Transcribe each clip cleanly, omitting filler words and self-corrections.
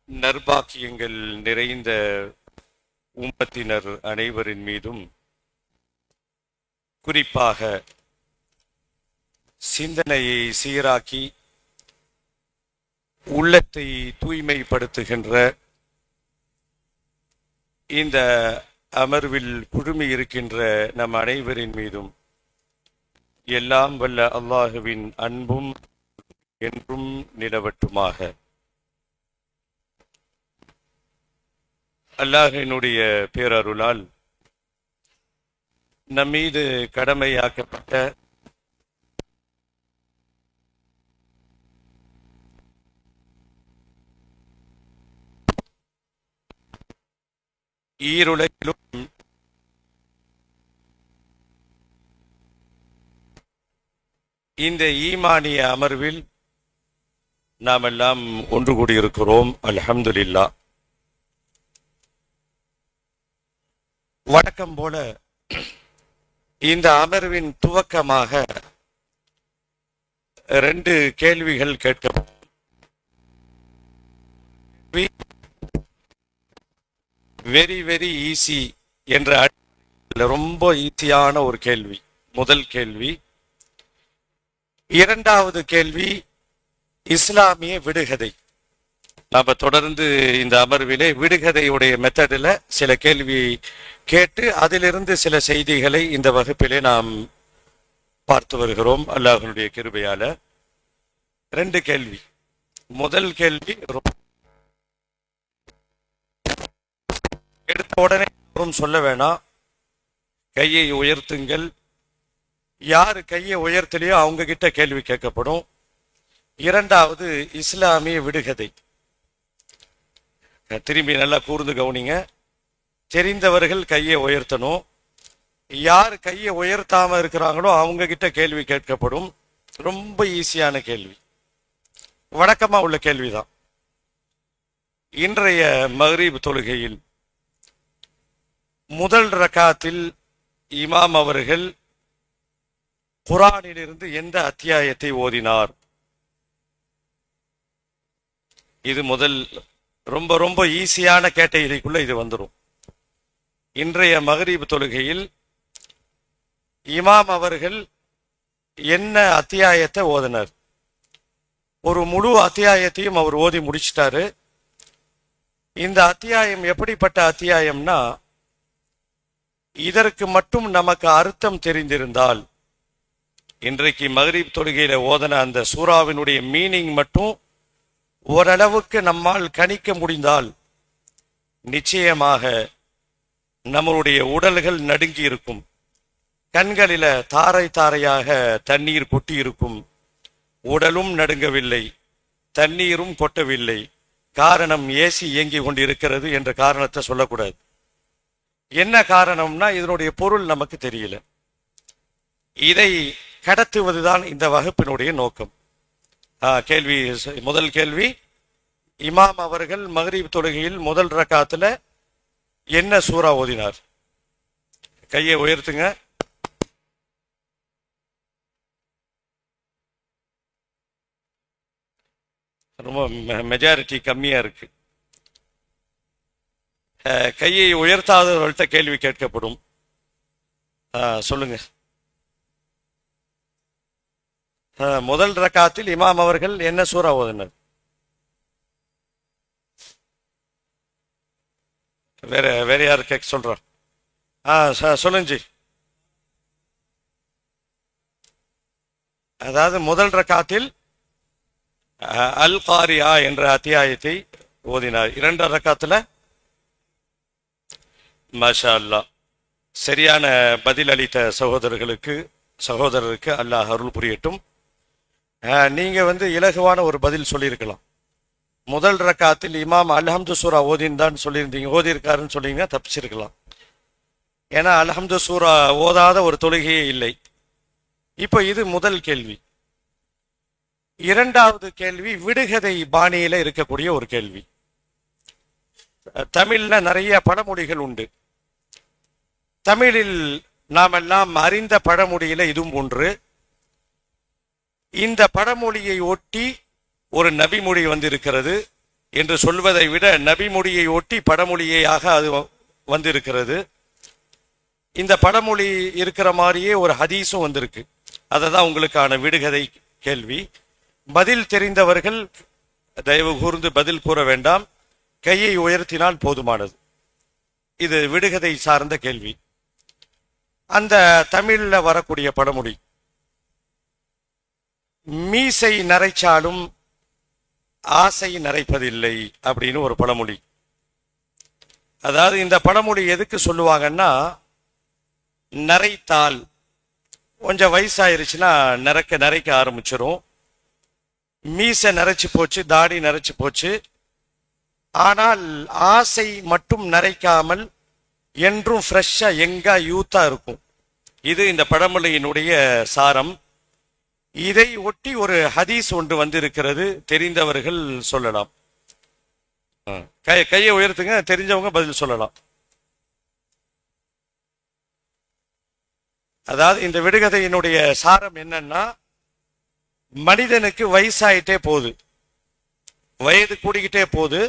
நற்பாக்கியங்கள் நிறைந்த உம்மத்தினர் அனைவரின் மீதும், குறிப்பாக சிந்தனையை சீராக்கி உள்ளத்தை தூய்மைப்படுத்துகின்ற இந்த அமர்வில் குழுமி இருக்கின்ற நம் அனைவரின் மீதும் எல்லாம் வல்ல அல்லாஹுவின் அன்பும் என்றும் நிலவட்டுமாக. அல்லாஹினுடைய பேரருளால் நம்மீது கடமையாக்கப்பட்ட ஈருலகிலும் இந்த ஈமானிய அமர்வில் நாமெல்லாம் ஒன்று கூடியிருக்கிறோம். அல்ஹம்துலில்லாஹ். வணக்கம் போல இந்த அமர்வின் துவக்கமாக 2 கேள்விகள் கேட்க வெரி ஈஸி என்ற ரொம்ப ஈஸியான ஒரு கேள்வி. முதல் கேள்வி. இரண்டாவது கேள்வி இஸ்லாமிய விடுகதை. நாம தொடர்ந்து இந்த அமர்விலே விடுகதையுடைய மெத்தடில் சில கேள்வி கேட்டு அதிலிருந்து சில செய்திகளை இந்த வகுப்பிலே நாம் பார்த்து வருகிறோம் அல்லாஹ்வுடைய கிருபையால. 2 கேள்வி. முதல் கேள்வி, எடுத்த உடனே சொல்ல வேணாம், கையை உயர்த்துங்கள். யாரு கையை உயர்த்தலையோ அவங்க கிட்ட கேள்வி கேட்கப்படும். இரண்டாவது இஸ்லாமிய விடுகதை. திரும்பி நல்லா கூர்ந்து கவனிங்க. தெரிந்தவர்கள் கையை உயர்த்தணும். யார் கையை உயர்த்தாம இருக்கிறாங்களோ அவங்க கிட்ட கேள்வி கேட்கப்படும். ரொம்ப ஈஸியான கேள்வி, வழக்கமா உள்ள கேள்விதான். இன்றைய மக்ரிப் தொழுகையில் முதல் ரக்காத்தில் இமாம் அவர்கள் குர்ஆனிலிருந்து எந்த அத்தியாயத்தை ஓதினார்? இது முதல் ரொம்ப ஈஸியான கேட்டகரிக்குள்ள இது வந்துடும். இன்றைய மக்ரிப் தொழுகையில் இமாம் அவர்கள் என்ன அத்தியாயத்தை ஓதினார்? ஒரு முழு அத்தியாயத்தையும் அவர் ஓதி முடிச்சிட்டாரு. இந்த அத்தியாயம் எப்படிப்பட்ட அத்தியாயம்னா, இதற்கு மட்டும் நமக்கு அர்த்தம் தெரிந்திருந்தால், இன்றைக்கு மக்ரிப் தொழுகையில ஓதன அந்த சூறாவினுடைய மீனிங் மட்டும் ஓரளவுக்கு நம்மால் கணிக்க முடிந்தால் நிச்சயமாக நம்மளுடைய உடல்கள் நடுங்கி இருக்கும். கண்களில தாரை தாரையாக தண்ணீர் கொட்டி இருக்கும். உடலும் நடுங்கவில்லை, தண்ணீரும் கொட்டவில்லை. காரணம் ஏசி இயங்கி கொண்டிருக்கிறது என்ற காரணத்தை சொல்லக்கூடாது. என்ன காரணம்னா இதனுடைய பொருள் நமக்கு தெரியல. இதை கடத்துவதுதான் இந்த வகுப்பினுடைய நோக்கம். கேள்வி, முதல் கேள்வி, இமாம் அவர்கள் மக்ரிப் தொழுகையில் முதல் ரக்காத்துல என்ன சூரா ஓதினார்? கையை உயர்த்துங்க. ரொம்ப மெஜாரிட்டி கம்மியா இருக்கு. கையை உயர்த்தாதவர்கள்ட்ட கேள்வி கேட்கப்படும். சொல்லுங்க. முதல் ரக்காத்தில் இமாம் அவர்கள் என்ன சூரா ஓதினார்? வேற யாரு கேட்க சொல்றார்? சொல்லுங்க. அதாவது முதல் ரக்காத்தில் அல் காரியா என்ற அத்தியாயத்தை ஓதினார். 2 ரக்காத்துல மாஷா அல்லாஹ். சரியான பதில் அளித்த சகோதரருக்கு அல்லாஹ் அருள் புரியட்டும். நீங்க இலகுவான ஒரு பதில் சொல்லியிருக்கலாம். முதல் ரக்காத்தில் இமாம் அல்ஹம்து சூரா ஓதின்னு சொல்லியிருந்தீங்க, ஓதியிருக்காருன்னு சொல்லிங்கன்னா தப்பிச்சிருக்கலாம். ஏன்னா அல்ஹம்து சூரா ஓதாத ஒரு தொழுகையே இல்லை. இப்போ இது முதல் கேள்வி. இரண்டாவது கேள்வி விடுகதை பாணியில இருக்கக்கூடிய ஒரு கேள்வி. தமிழ்ல நிறைய பழமொழிகள் உண்டு. தமிழில் நாமெல்லாம் அறிந்த பழமொழியில இதுவும் ஒன்று. இந்த பழமொழியை ஒட்டி ஒரு நபிமொழி வந்திருக்கிறது. என்று சொல்வதை விட நபிமொழியை ஒட்டி படமொழியாக அது வந்திருக்கிறது. இந்த படமொழி இருக்கிற மாதிரியே ஒரு ஹதீஸும் வந்திருக்கு. அதை தான் உங்களுக்கான விடுகதை கேள்வி. பதில் தெரிந்தவர்கள் தயவு கூர்ந்து பதில் கூற வேண்டாம், கையை உயர்த்தினால் போதுமானது. இது விடுகதை சார்ந்த கேள்வி. அந்த தமிழ்ல வரக்கூடிய படமொழி, மீசை நரைச்சாலும் ஆசை நரைப்பதில்லை அப்படின்னு ஒரு பழமொழி. அதாவது இந்த பழமொழி எதுக்கு சொல்லுவாங்கன்னா, நரைத்தால் கொஞ்சம் வயசாயிருச்சுன்னா நரைக்க ஆரம்பிச்சிரும். மீசை நரைச்சு போச்சு, தாடி நரைச்சு போச்சு, ஆனால் ஆசை மட்டும் நரைக்காமல் என்றும் ஃப்ரெஷ்ஷா எங்கா யூத்தா இருக்கும். இது இந்த பழமொழியினுடைய சாரம். இதை ஒட்டி ஒரு ஹதீஸ் ஒன்று வந்திருக்கிறது, தெரிந்தவர்கள் சொல்லலாம். கையை உயர்த்துங்க, தெரிஞ்சவங்க பதில் சொல்லலாம். அதாவது இந்த விடுகதையினுடைய சாரம் என்னன்னா, மனிதனுக்கு வயசாயிட்டே போகுது, வயது கூடிக்கிட்டே போகுது,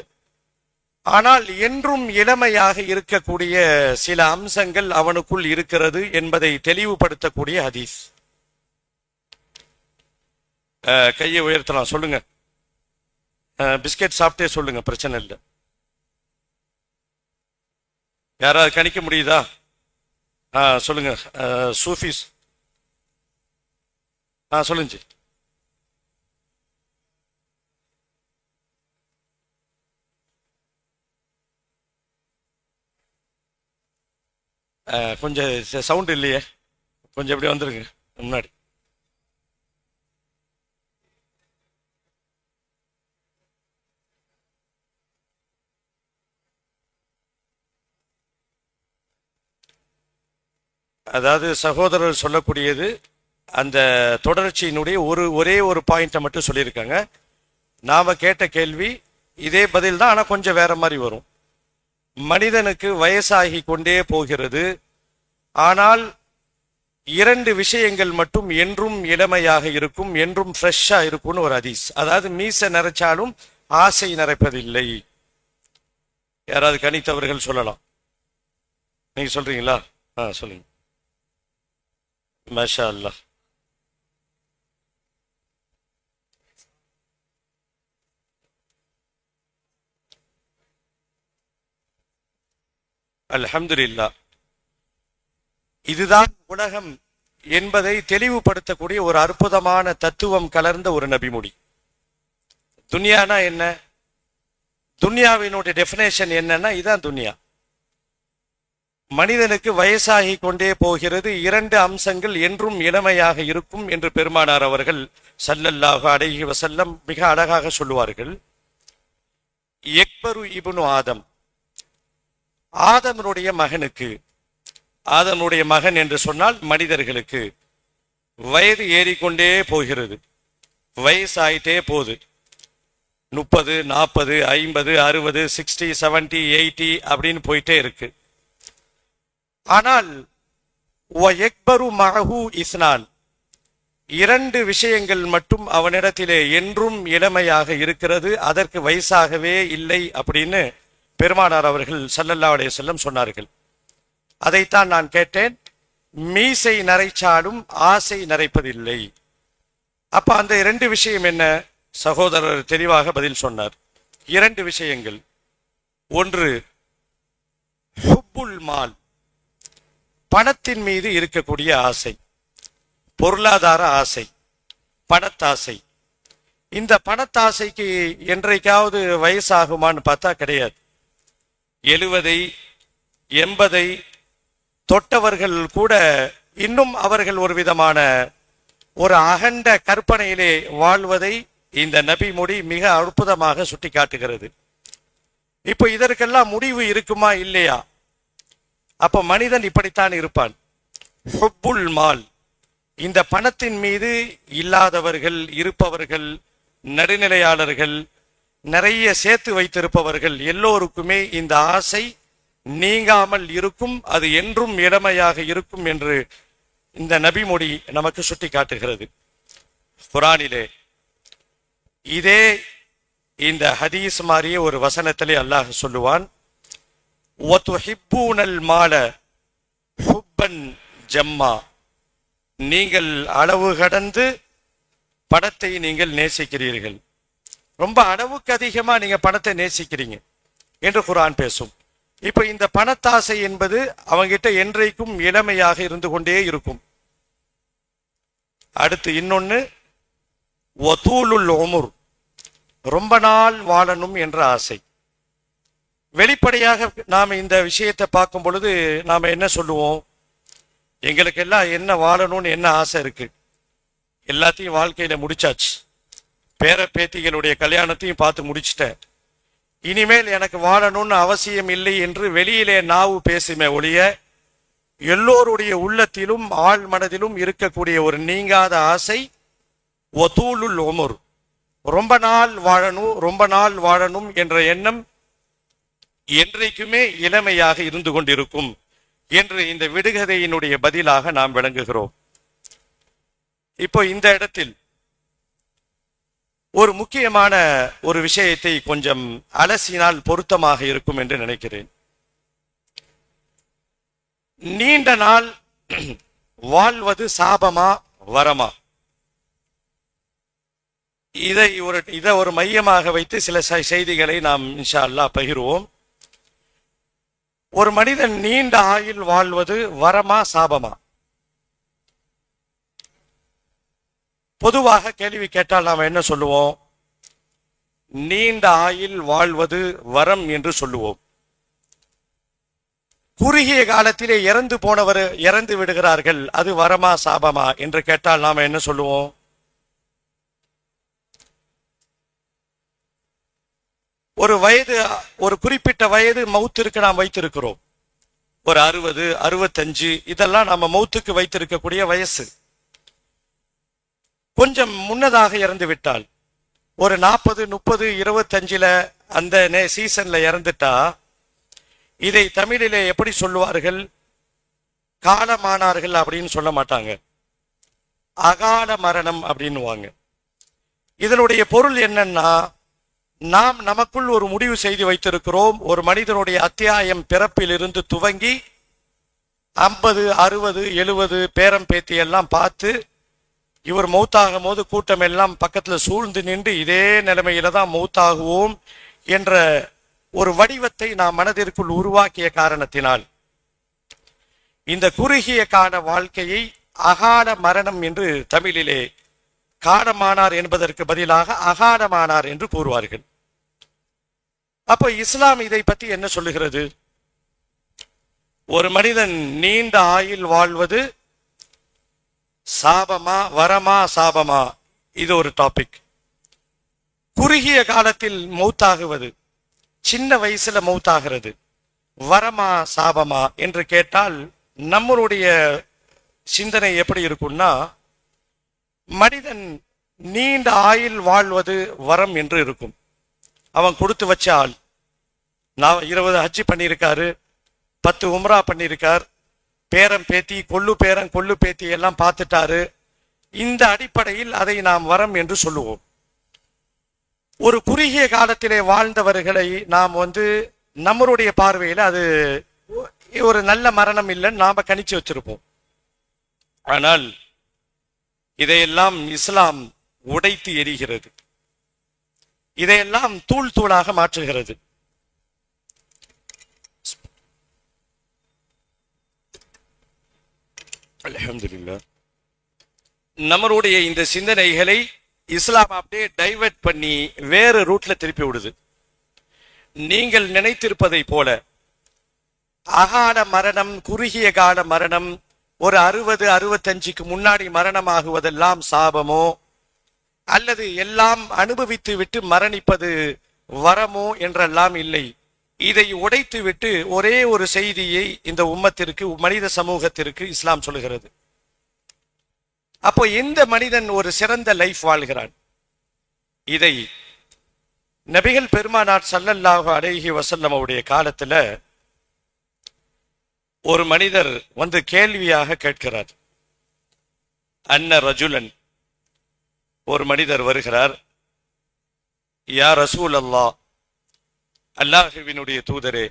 ஆனால் என்றும் இளமையாக இருக்கக்கூடிய சில அம்சங்கள் அவனுக்குள் இருக்கிறது என்பதை தெளிவுபடுத்தக்கூடிய ஹதீஸ். கையை உயர்த்தலாம், சொல்லுங்க. பிஸ்கெட் சாப்பிட்டே சொல்லுங்க, பிரச்சனை இல்லை. யாராவது கணிக்க முடியுதா? சொல்லுங்க. சூஃபிஸ் சொல்லுங்க. கொஞ்சம் சவுண்ட் இல்லையே, கொஞ்சம் எப்படி வந்துருங்க முன்னாடி. அதாவது சகோதரர் சொல்லக்கூடியது அந்த தொடர்ச்சியினுடைய ஒரே ஒரு பாயிண்ட்டை மட்டும் சொல்லியிருக்காங்க. நாம கேட்ட கேள்வி இதே பதில் தான், ஆனால் கொஞ்சம் வேற மாதிரி வரும். மனிதனுக்கு வயசாகி கொண்டே போகிறது, ஆனால் இரண்டு விஷயங்கள் மட்டும் என்றும் இளமையாக இருக்கும், என்றும் ஃப்ரெஷ்ஷா இருக்கும்னு ஒரு ஹதீஸ். அதாவது மீசை நரைச்சாலும் ஆசை நரைப்பதில்லை. யாராவது கணித்தவர்கள் சொல்லலாம். நீங்க சொல்றீங்களா? சொல்லுங்க. மாஷா அல்லாஹ். அல்ஹம்துலில்லாஹ். இதுதான் உலகம் என்பதை தெளிவுபடுத்தக்கூடிய ஒரு அற்புதமான தத்துவம் கலர்ந்த ஒரு நபிமொழி. துன்யானா என்ன? துன்யாவினுடைய டெஃபினேஷன் என்னன்னா, இதான் துன்யா. மனிதனுக்கு வயசாகி கொண்டே போகிறது, இரண்டு அம்சங்கள் என்றும் இளமையாக இருக்கும் என்று பெருமானார் அவர்கள் ஸல்லல்லாஹு அலைஹி வஸல்லம் மிக அழகாக சொல்லுவார்கள். எக்பரு இப்னு ஆதம், ஆதமனுடைய மகனுக்கு, ஆதமனுடைய மகன் என்று சொன்னால் மனிதர்களுக்கு வயது ஏறிக்கொண்டே போகிறது, வயசாயிட்டே போகுது. 30, 40, 50, 60, 60, 70, 80 அப்படின்னு போயிட்டே இருக்கு. ஆனால் இஸ்னான், இரண்டு விஷயங்கள் மட்டும் அவனிடத்திலே என்றும் இளமையாக இருக்கிறது, அதற்கு வயசாகவே இல்லை அப்படின்னு பெருமானார் அவர்கள் ஸல்லல்லாஹு அலைஹி வஸல்லம் சொன்னார்கள். அதைத்தான் நான் கேட்டேன், மீசை நரைச்சாலும் ஆசை நரைப்பதில்லை. அப்ப அந்த இரண்டு விஷயம் என்ன? சகோதரர் தெளிவாக பதில் சொன்னார். இரண்டு விஷயங்கள். ஒன்று ஹுப்புல் மால், பணத்தின் மீது இருக்கக்கூடிய ஆசை, பொருளாதார ஆசை, பணத்தாசை. இந்த பணத்தாசைக்கு என்றைக்காவது வயசாகுமான்னு பார்த்தா கிடையாது. 70, 80 தொட்டவர்கள் கூட இன்னும் அவர்கள் ஒரு விதமான ஒரு அகண்ட கற்பனையிலே வாழ்வதை இந்த நபிமொழி மிக அற்புதமாக சுட்டி காட்டுகிறது. இப்போ இதற்கெல்லாம் முடிவு இருக்குமா இல்லையா? அப்ப மனிதன் இப்படித்தான் இருப்பான். ஹுப்புல் மால், இந்த பணத்தின் மீது இல்லாதவர்கள், இருப்பவர்கள், நடுநிலையாளர்கள், நிறைய சேர்த்து வைத்திருப்பவர்கள் எல்லோருக்குமே இந்த ஆசை நீங்காமல் இருக்கும், அது என்றும் இளமையாக இருக்கும் என்று இந்த நபிமொழி நமக்கு சுட்டி காட்டுகிறது. குர்ஆனிலே இதே இந்த ஹதீஸ் மாதிரியே ஒரு வசனத்திலே அல்லாஹ் சொல்லுவான், வதுஹிப்பூனல் மால ஹுப்பன் ஜம்மா, நீங்கள் அளவு கடந்து பணத்தை நீங்கள் நேசிக்கிறீர்கள், ரொம்ப அளவுக்கு அதிகமா நீங்க பணத்தை நேசிக்கிறீங்க என்று குர்ஆன் பேசும். இப்ப இந்த பணத்தாசை என்பது அவங்கிட்ட என்றைக்கும் இளமையாக இருந்து கொண்டே இருக்கும். அடுத்து இன்னொன்னு வதூலுல் உமுர், ரொம்ப நாள் வாழணும் என்ற ஆசை. வெளிப்படையாக நாம் இந்த விஷயத்தை பார்க்கும் பொழுது நாம் என்ன சொல்லுவோம், எங்களுக்கெல்லாம் என்ன வாழணும்னு என்ன ஆசை இருக்கு, எல்லாத்தையும் வாழ்க்கையில முடிச்சாச்சு, பேர பேத்திகளுடைய கல்யாணத்தையும் பார்த்து முடிச்சிட்டேன், இனிமேல் எனக்கு வாழணும்னு அவசியம் இல்லை என்று வெளியிலே நாவு பேசுமே ஒழிய எல்லோருடைய உள்ளத்திலும் ஆழ் மனதிலும் இருக்கக்கூடிய ஒரு நீங்காத ஆசை வதூலுல் உமுர், ரொம்ப நாள் வாழணும், ரொம்ப நாள் வாழணும் என்ற எண்ணம் என்றைக்குமே இளமையாக இருந்து கொண்டிருக்கும் என்று இந்த விடுகதையினுடைய பதிலாக நாம் விளங்குகிறோம். இப்போ இந்த இடத்தில் ஒரு முக்கியமான ஒரு விஷயத்தை கொஞ்சம் அலசினால் பொருத்தமாக இருக்கும் என்று நினைக்கிறேன். நீண்ட நாள் வாழ்வது சாபமா வரமா? இதை ஒரு மையமாக வைத்து சில செய்திகளை நாம் இன்ஷா அல்லாஹ் பகிர்வோம். ஒரு மனிதன் நீண்ட ஆயுள் வாழ்வது வரமா சாபமா? பொதுவாக கேள்வி கேட்டால் நாம் என்ன சொல்லுவோம், நீண்ட ஆயுள் வாழ்வது வரம் என்று சொல்லுவோம். குறுகிய காலத்திலே இறந்து போனவர் இறந்து விடுகிறார்கள், அது வரமா சாபமா என்று கேட்டால் நாம் என்ன சொல்லுவோம்? ஒரு வயது, ஒரு குறிப்பிட்ட வயது மௌத்திற்கு நாம் வைத்திருக்கிறோம், ஒரு 60, 65, இதெல்லாம் நம்ம மௌத்துக்கு வைத்திருக்கக்கூடிய வயசு. கொஞ்சம் முன்னதாக இறந்து விட்டால், ஒரு 40, 30, 25 அந்த சீசன்ல இறந்துட்டா, இதை தமிழிலே எப்படி சொல்லுவார்கள், காலமானார்கள் அப்படின்னு சொல்ல மாட்டாங்க, அகால மரணம் அப்படின்னுவாங்க. இதனுடைய பொருள் என்னன்னா, நாம் நமக்குள் ஒரு முடிவு செய்து வைத்திருக்கிறோம், ஒரு மனிதனுடைய அத்தியாயம் பிறப்பிலிருந்து துவங்கி 50, 60, 70 பேரம் பேத்தி எல்லாம் பார்த்து, இவர் மௌத்தாகும் போது கூட்டம் எல்லாம் பக்கத்துல சூழ்ந்து நின்று இதே நிலைமையில தான் மௌத்தாகுவோம் என்ற ஒரு வடிவத்தை நாம் மனதிற்குள் உருவாக்கிய காரணத்தினால் இந்த குறுகிய கால வாழ்க்கையை அகால மரணம் என்று தமிழிலே காலமானார் என்பதற்கு பதிலாக அகாலமானார் என்று கூறுவார்கள். அப்போ இஸ்லாம் இதை பற்றி என்ன சொல்லுகிறது? ஒரு மனிதன் நீண்ட ஆயுள் வாழ்வது சாபமா வரமா சாபமா, இது ஒரு டாபிக். குறுகிய காலத்தில் மௌத்தாகுவது, சின்ன வயசுல மௌத்தாகிறது, வரமா சாபமா என்று கேட்டால் நம்மளுடைய சிந்தனை எப்படி இருக்கும்னா, மனிதன் நீண்ட ஆயுள் வாழ்வது வரம் என்று இருக்கும். அவன் கொடுத்து வச்ச ஆள், 20 ஹஜ்ஜி பண்ணியிருக்காரு, 10 உம்ரா பண்ணியிருக்கார், பேரம் பேத்தி கொள்ளு பேரன் கொள்ளு பேத்தி எல்லாம் பார்த்துட்டாரு. இந்த அடிப்படையில் அதை நாம் வரம் என்று சொல்லுவோம். ஒரு குறுகிய காலத்திலே வாழ்ந்தவர்களை நாம் நம்மளுடைய பார்வையில் அது ஒரு நல்ல மரணம் இல்லைன்னு நாம கணிச்சு வச்சிருப்போம். ஆனால் இதையெல்லாம் இஸ்லாம் உடைத்து எரிகிறது, இதையெல்லாம் தூள் தூளாக மாற்றுகிறது. அல்ஹம்துலில்லாஹ். நம்மளுடைய இந்த சிந்தனைகளை இஸ்லாம் அப்படியே டைவர்ட் பண்ணி வேறு ரூட்ல திருப்பி விடுது. நீங்கள் நினைத்திருப்பதை போல அகால மரணம், குறுகிய கால மரணம், ஒரு 60, 65க்கு முன்னாடி மரணமாகுவதெல்லாம் சாபமோ அல்லது எல்லாம் அனுபவித்து விட்டு மரணிப்பது வரமோ என்றெல்லாம் இல்லை. இதை உடைத்து விட்டு ஒரே ஒரு செய்தியை இந்த உம்மத்திற்கு, மனித சமூகத்திற்கு இஸ்லாம் சொல்லுகிறது. அப்போ எந்த மனிதன் ஒரு சிறந்த லைஃப் வாழ்கிறான்? இதை நபிகள் பெருமானார் ஸல்லல்லாஹு அலைஹி வஸல்லம் அவருடைய காலத்துல ஒரு மனிதர் கேள்வியாக கேட்கிறார். அன்ன ரஜுலன், ஒரு மனிதர் வருகிறார், யா ரசூல் அல்லாஹ், அல்லாஹுவினுடைய தூதரே,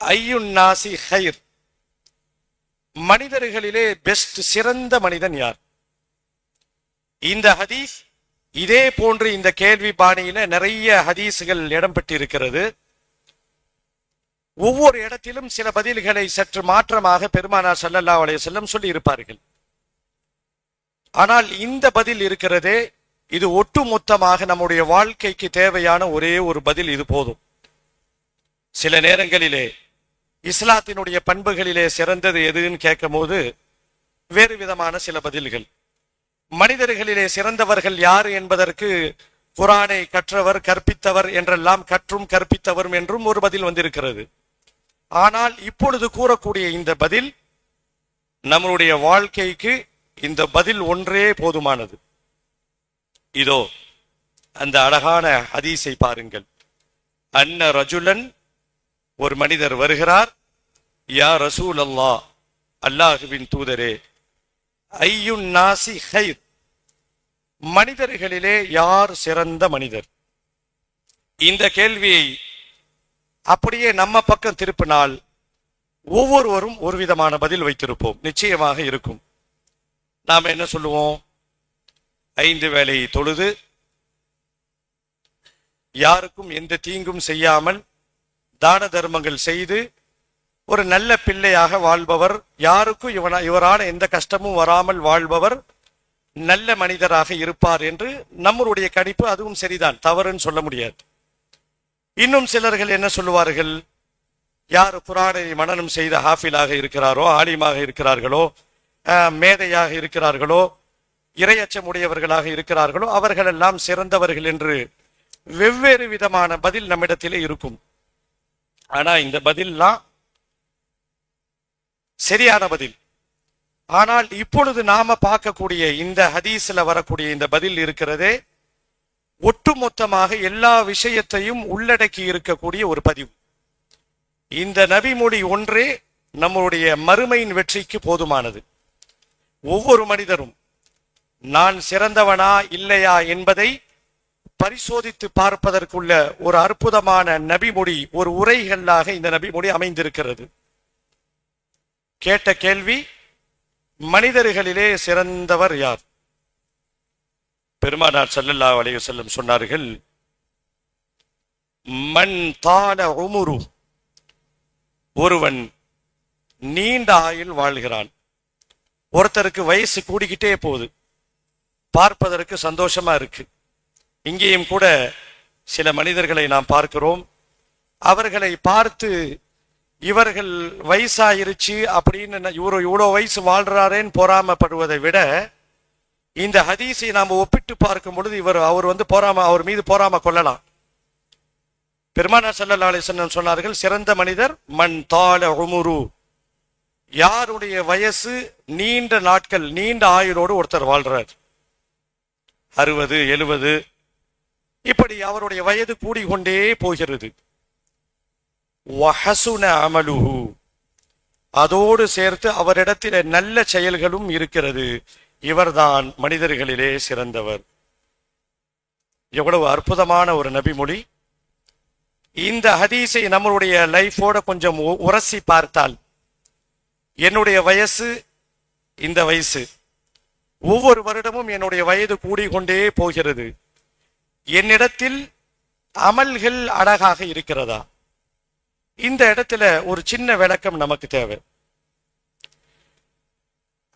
ஐயுன் நாசி ஹைர், மனிதர்களிலே பெஸ்ட் சிறந்த மனிதன் யார்? இந்த ஹதீஸ் இதே போன்று இந்த கேள்வி பாணியில நிறைய ஹதீஸுகள் இடம்பெற்றிருக்கிறது. ஒவ்வொரு இடத்திலும் சில பதில்களை சற்று மாற்றமாக பெருமானார் ஸல்லல்லாஹு அலைஹி வஸல்லம் சொல்லி இருப்பார்கள். ஆனால் இந்த பதில் இருக்கிறதே, இது ஒட்டுமொத்தமாக நம்முடைய வாழ்க்கைக்கு தேவையான ஒரே ஒரு பதில். இது போதும். சில நேரங்களிலே இஸ்லாத்தினுடைய பண்புகளிலே சிறந்தது எதுன்னு கேட்கும் போது வேறு விதமான சில பதில்கள். மனிதர்களிலே சிறந்தவர்கள் யார் என்பதற்கு குர்ஆனை கற்றவர், கற்பித்தவர் என்றெல்லாம் கற்றும் கற்பித்தவர் என்றும் ஒரு பதில் வந்திருக்கிறது. ஆனால் இப்பொழுது கூறக்கூடிய இந்த பதில் நம்முடைய வாழ்க்கைக்கு இந்த பதில் ஒன்றே போதுமானது. இதோ அந்த அழகான ஹதீஸை பாருங்கள். அன்ன ரஜுலன், ஒரு மனிதர் வருகிறார். யா ரசூல் அல்லாஹ், அல்லாஹுவின் தூதரே, ஐயுன் நாசி ஹைர், மனிதர்களிலே யார் சிறந்த மனிதர்? இந்த கேள்வியை அப்படியே நம்ம பக்கம் திருப்பினால் ஒவ்வொருவரும் ஒரு விதமான பதில் வைத்திருப்போம். நிச்சயமாக இருக்கும். நாம் என்ன சொல்லுவோம்? 5 வேளை தொழுது, யாருக்கும் எந்த தீங்கும் செய்யாமல் தான தர்மங்கள் செய்து ஒரு நல்ல பிள்ளையாக வாழ்பவர், யாருக்கும் இவரான எந்த கஷ்டமும் வராமல் வாழ்பவர் நல்ல மனிதராக இருப்பார் என்று நம்மளுடைய கணிப்பு. அதுவும் சரிதான், தவறுன்னு சொல்ல முடியாது. இன்னும் சிலர்கள் என்ன சொல்லுவார்கள்? யார் குர்ஆனை மனனம் செய்த ஹாஃபிலாக இருக்கிறாரோ, ஆலிமாக இருக்கிறார்களோ, மேதையாக இருக்கிறார்களோ, இறையச்சமுடையவர்களாக இருக்கிறார்களோ, அவர்களெல்லாம் சிறந்தவர்கள் என்று வெவ்வேறு விதமான பதில் நம்மிடத்திலே இருக்கும். ஆனா இந்த பதில்லாம் சரியான பதில். ஆனால் இப்பொழுது நாம பார்க்கக்கூடிய இந்த ஹதீஸ்ல வரக்கூடிய இந்த பதில் இருக்கிறதே, ஒட்டுமொத்தமாக எல்லா விஷயத்தையும் உள்ளடக்கி இருக்கக்கூடிய ஒரு பதிவு. இந்த நபிமொழி ஒன்றே நம்முடைய மறுமையின் வெற்றிக்கு போதுமானது. ஒவ்வொரு மனிதரும் நான் சிறந்தவனா இல்லையா என்பதை பரிசோதித்து பார்ப்பதற்குள்ள ஒரு அற்புதமான நபிமொழி, ஒரு உரைகளாக இந்த நபிமொழி அமைந்திருக்கிறது. கேட்ட கேள்வி, மனிதர்களிலே சிறந்தவர் யார்? பெருமானார் ஸல்லல்லாஹு அலைஹி வஸல்லம் சொன்னார்கள், மன் தால உமுரு, ஒருவன் நீண்ட ஆயுள் வாழ்கிறான். ஒருத்தருக்கு வயசு கூடிக்கிட்டே போகுது, பார்ப்பதற்கு சந்தோஷமா இருக்கு. இங்கேயும் கூட சில மனிதர்களை நாம் பார்க்கிறோம். அவர்களை பார்த்து இவர்கள் வயசாயிருச்சு அப்படின்னு இவ்வளோ வயசு வாழ்றாரேன்னு பொறாமப்படுவதை விட, இந்த ஹதீஸை நாம் ஒப்பிட்டு பார்க்கும் பொழுது அவர் மீது பொறாம கொள்ளலாம். பெருமானார் ஸல்லல்லாஹு அலைஹி வஸல்லம் சொன்னார்கள், சிறந்த மனிதர் மன் தால உமுரு, யாருடைய வயசு நீண்ட நாட்கள், நீண்ட ஆயுளோடு ஒருத்தர் வாழ்றார். 60, 70 இப்படி அவருடைய வயது கூடிக்கொண்டே போகிறது. வஹசுன அமலுஹு, அதோடு சேர்த்து அவரிடத்தில் நல்ல செயல்களும் இருக்கிறது. இவர்தான் மனிதர்களிலே சிறந்தவர். எவ்வளவு அற்புதமான ஒரு நபிமொழி! இந்த ஹதீஸை நம்மளுடைய லைஃபோட கொஞ்சம் உரசி பார்த்தால், என்னுடைய வயசு இந்த வயசு, ஒவ்வொரு வருடமும் என்னுடைய வயது கூடிக்கொண்டே போகிறது. என்னிடத்தில் அமல்கள் அழகாக இருக்கிறதா? இந்த இடத்துல ஒரு சின்ன விளக்கம் நமக்கு தேவை.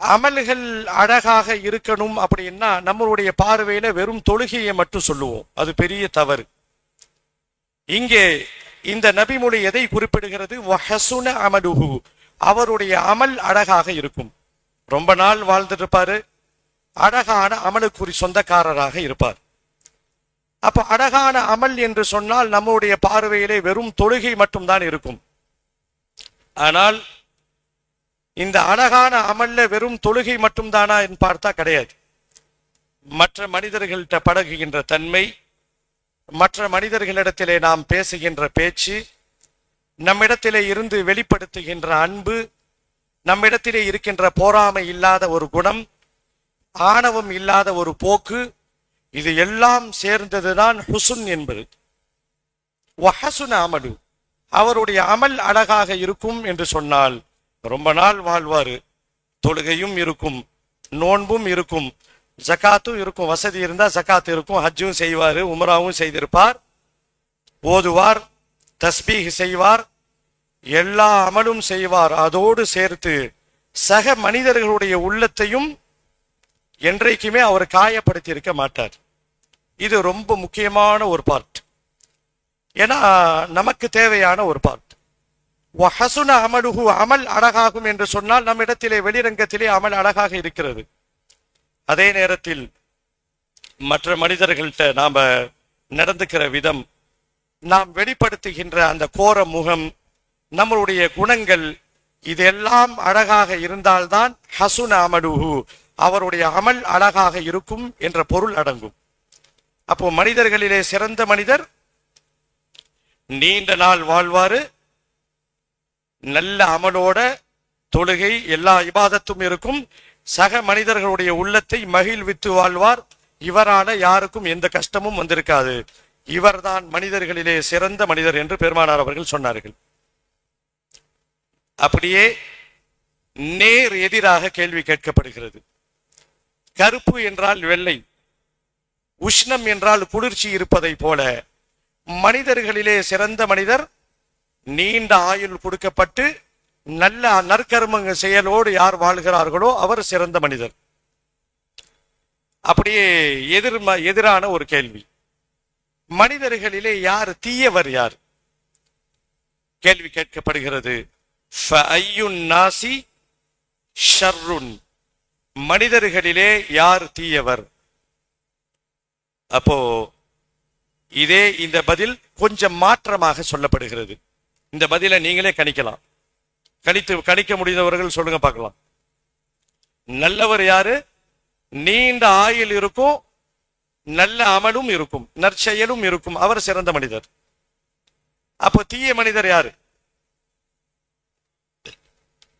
அமல்கள் அழகாக இருக்கணும் அப்படின்னா நம்மளுடைய பார்வையில வெறும் தொழுகையை மட்டும் சொல்லுவோம், அது பெரிய தவறு. இங்கே இந்த நபிமொழி எதை குறிப்பிடுகிறது? வஹசுன அமலுஹு, அவருடைய அமல் அழகாக இருக்கும். ரொம்ப நாள் வாழ்ந்துட்டு இருப்பாரு, அழகான அமலுக்குறி சொந்தக்காரராக இருப்பார். அப்ப அழகான அமல் என்று சொன்னால் நம்முடைய பார்வையிலே வெறும் தொழுகை மட்டும்தான் இருக்கும். ஆனால் இந்த அழகான அமல்ல வெறும் தொழுகை மட்டும்தானா என்று பார்த்தா கிடையாது. மற்ற மனிதர்கள்ட்ட பழகுகின்ற தன்மை, மற்ற மனிதர்களிடத்திலே நாம் பேசுகின்ற பேச்சு, நம்மிடத்திலே இருந்து வெளிப்படுத்துகின்ற அன்பு, நம்மிடத்திலே இருக்கின்ற பொறாமை இல்லாத ஒரு குணம், ஆணவம் இல்லாத ஒரு போக்கு, இது எல்லாம் சேர்ந்ததுதான் ஹுசுன் என்பது. வஹசுன அமலு, அவருடைய அமல் அழகாக இருக்கும் என்று சொன்னால் ரொம்ப நாள் வாழ்வாரு, தொழுகையும் இருக்கும், நோன்பும் இருக்கும், ஜகாத்தும் இருக்கும், வசதி இருந்தா ஜகாத் இருக்கும், ஹஜ்ஜும் செய்வார், உம்ராவும் செய்திருப்பார், ஓதுவார், தஸ்பீஹ் செய்வார், எல்லா அமலும் செய்வார். அதோடு சேர்த்து சக மனிதர்களுடைய உள்ளத்தையும் என்றைக்குமே அவர் காயப்படுத்தி இருக்க மாட்டார். இது ரொம்ப முக்கியமான ஒரு பார்ட், ஏன்னா நமக்கு தேவையான ஒரு பார்ட். வஹசுன அமலுஹு, அமல் அழகாகும் என்று சொன்னால் நம் இடத்திலே வெளிரங்கத்திலே அமல் அழகாக இருக்கிறது. அதே நேரத்தில் மற்ற மனிதர்கள்ட்ட நாம நடந்துக்கிற விதம், நாம் வெளிப்படுத்துகின்ற அந்த கோர முகம், நம்மளுடைய குணங்கள், இதெல்லாம் அழகாக இருந்தால்தான் ஹசுன அமலுஹு, அவருடைய அமல் அழகாக இருக்கும் என்ற பொருள் அடங்கும். அப்போ மனிதர்களிலே சிறந்த மனிதர் நீண்ட நாள் வாழ்வாரு, நல்ல அமலோட தொழுகை எல்லா இபாதத்தும் இருக்கும், சக மனிதர்களுடைய உள்ளத்தை மகிழ்வித்து வாழ்வார், இவரால யாருக்கும் எந்த கஷ்டமும் வந்திருக்காது, இவர்தான் மனிதர்களிலே சிறந்த மனிதர் என்று பெருமானார் அவர்கள் சொன்னார்கள். அப்படியே நேர் எதிராக கேள்வி கேட்கப்படுகிறது. கருப்பு என்றால் வெள்ளை, உஷ்ணம் என்றால் குளிர்ச்சி இருப்பதை போல மனிதர்களிலே சிறந்த மனிதர் நீண்ட ஆயுள் கொடுக்கப்பட்டு நல்ல நற்கர்மங்க செயலோடு யார் வாழ்கிறார்களோ அவர் சிறந்த மனிதர். அப்படியே எதிரான ஒரு கேள்வி, மனிதர்களிலே யார் தீயவர், யார் கேள்வி கேட்கப்படுகிறது. மனிதர்களிலே யார் தீயவர்? அப்போ இதே இந்த பதில் கொஞ்சம் மாற்றமாக சொல்லப்படுகிறது. இந்த பதிலை நீங்களே கணிக்கலாம், கணிக்க முடிந்தவர்கள் சொல்லுங்க பார்க்கலாம். நல்லவர் யாரு? நீண்ட ஆயுள் இருக்கும், நல்ல அமலும் இருக்கும், நற்செயலும் இருக்கும், அவர் சிறந்த மனிதர். அப்போ தீய மனிதர் யாரு?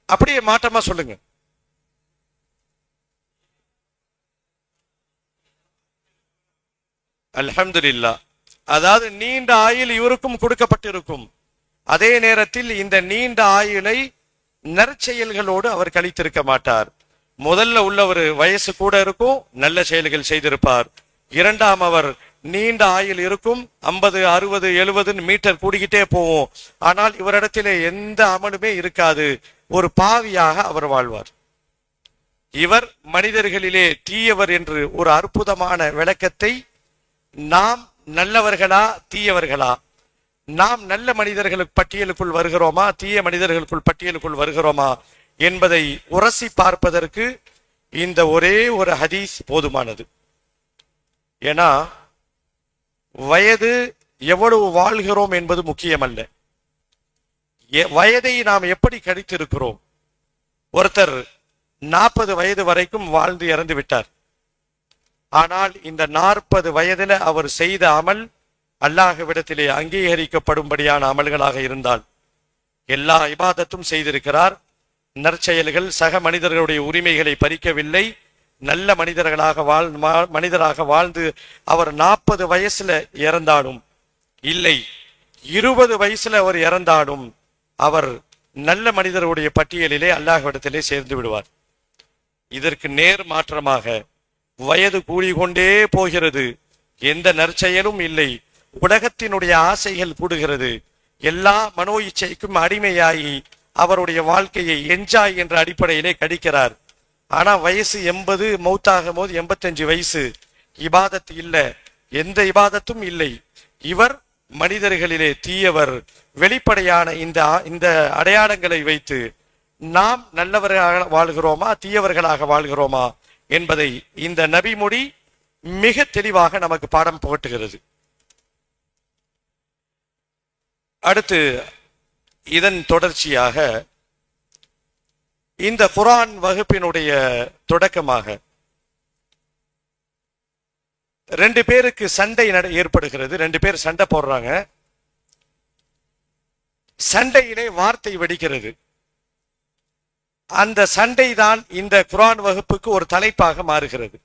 அப்படியே மாற்றமா சொல்லுங்க. அல்ஹம்துலில்லாஹ். அதாவது நீண்ட ஆயுள் இவருக்கும் கொடுக்கப்பட்டிருக்கும், அதே நேரத்தில் இந்த நீண்ட ஆயுளை நற்செயல்களோடு அவர் கழித்திருக்க மாட்டார். முதல்ல உள்ளவர் வயசு கூட இருக்கும், நல்ல செயல்கள் செய்திருப்பார். இரண்டாம் அவர் நீண்ட ஆயுள் இருக்கும், 50 60 70 மீட்டர் கூடிக்கிட்டே போவோம், ஆனால் இவரிடத்திலே எந்த அமலுமே இருக்காது, ஒரு பாவியாக அவர் வாழ்வார். இவர் மனிதர்களிலே தீயவர் என்று ஒரு அற்புதமான விளக்கத்தை, நாம் நல்லவர்களா தீயவர்களா, நாம் நல்ல மனிதர்களுக்கு பட்டியலுக்குள் வருகிறோமா தீய மனிதர்களுக்குள் பட்டியலுக்குள் வருகிறோமா என்பதை உரசி பார்ப்பதற்கு இந்த ஒரே ஒரு ஹதீஸ் போதுமானது. ஏன்னா வயது எவ்வளவு வாழ்கிறோம் என்பது முக்கியமல்ல, வயதை நாம் எப்படி கழித்திருக்கிறோம். ஒருத்தர் 40 வயது வரைக்கும் வாழ்ந்து இறந்து விட்டார், ஆனால் இந்த 40 வயதுல அவர் செய்த அமல் அல்லாஹ்விடத்திலே அங்கீகரிக்கப்படும்படியான அமல்களாக இருந்தால், எல்லா இபாதத்தும் செய்திருக்கிறார், நற்செயல்கள், சக மனிதர்களுடைய உரிமைகளை பறிக்கவில்லை, நல்ல மனிதராக வாழ்ந்து அவர் 40 வயசுல இறந்தாலும், இல்லை 20 வயசுல அவர் இறந்தாலும், அவர் நல்ல மனிதருடைய பட்டியலிலே அல்லாஹ்விடத்திலே சேர்ந்து விடுவார். இதற்கு நேர் மாற்றமாக வயது கூடிக்கொண்டே போகிறது, எந்த நற்செயலும் இல்லை, உலகத்தினுடைய ஆசைகள் கூடுகிறது, எல்லா மனோ இச்சைக்கும் அடிமையாகி அவருடைய வாழ்க்கையை என்ஜாய் என்ற அடிப்படையிலே கடிக்கிறார். ஆனா வயசு 80, மௌத்தாகும் போது 85 வயசு, இபாதத் இல்லை, எந்த இபாதத்தும் இல்லை. இவர் மனிதர்களிலே தீயவர். வெளிப்படையான இந்த அடையாளங்களை வைத்து நாம் நல்லவர்களாக வாழ்கிறோமா தீயவர்களாக வாழ்கிறோமா என்பதை இந்த நபிமொழி மிக தெளிவாக நமக்கு பாடம் புகட்டுகிறது. அடுத்து இதன் தொடர்ச்சியாக இந்த குர்ஆன் வகுப்பினுடைய தொடக்கமாக 2 பேருக்கு சண்டை ஏற்படுகிறது. 2 பேர் சண்டை போடுறாங்க, சண்டையிலே வார்த்தை வெடிக்கிறது. அந்த சண்டை தான் இந்த குர்ஆன் வகுப்புக்கு ஒரு தலைப்பாக மாறுகிறது.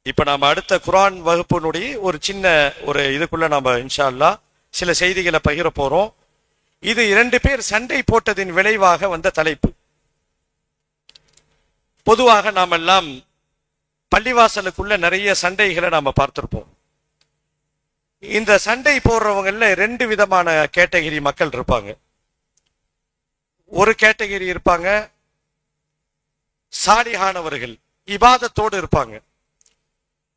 இப்ப நாம அடுத்த குர்ஆன் வகுப்பினுடைய ஒரு சின்ன ஒரு இதுக்குள்ள நாம இன்ஷா அல்லாஹ் சில செய்திகளை பகிர போறோம். இது 2 பேர் சண்டை போட்டதின் விளைவாக வந்த தலைப்பு. பொதுவாக நாம் எல்லாம் பள்ளிவாசலுக்குள்ள நிறைய சண்டைகளை நாம பார்த்திருப்போம். இந்த சண்டை போடுறவங்கல்ல 2 விதமான கேட்டகரி மக்கள் இருப்பாங்க. ஒரு கேட்டகரி இருப்பாங்க சாலிஹானவர்கள், இபாதத்தோடு இருப்பாங்க.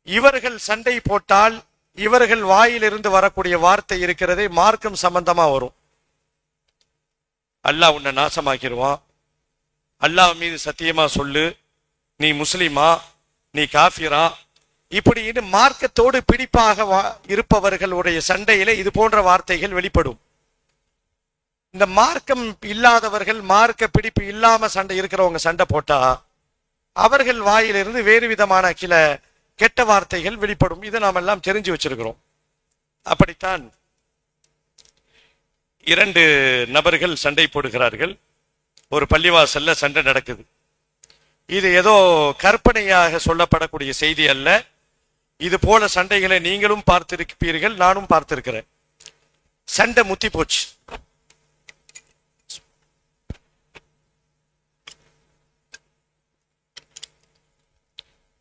இவர்கள் சண்டை போட்டால் இவர்கள் வாயிலிருந்து வரக்கூடிய வார்த்தை இருக்கிறதே மார்க்கம் சம்பந்தமா வரும். அல்லாஹ் உன்னை நாசமாக்கிடுவான், அல்லாஹ் மீது சத்தியமா சொல்லு, நீ முஸ்லிமா, நீ காஃபிரா, இப்படின்னு மார்க்கத்தோடு பிடிப்பாக இருப்பவர்களுடைய சண்டையில இது போன்ற வார்த்தைகள் வெளிப்படும். இந்த மார்க்கம் இல்லாதவர்கள், மார்க்க பிடிப்பு இல்லாம சண்டை இருக்கிறவங்க சண்டை போட்டா அவர்கள் வாயிலிருந்து வேறு விதமான சில கெட்ட வார்த்தைகள் வெளிப்படும். இதை நாம் எல்லாம் தெரிஞ்சு வச்சிருக்கிறோம். அப்படித்தான் 2 நபர்கள் சண்டை போடுகிறார்கள். ஒரு பள்ளிவாசல்ல சண்டை நடக்குது. இது ஏதோ கற்பனையாக சொல்லப்படக்கூடிய செய்தி அல்ல. இது போல சண்டைகளை நீங்களும் பார்த்திருப்பீர்கள், நானும் பார்த்திருக்கிறேன். சண்டை முத்தி போச்சு.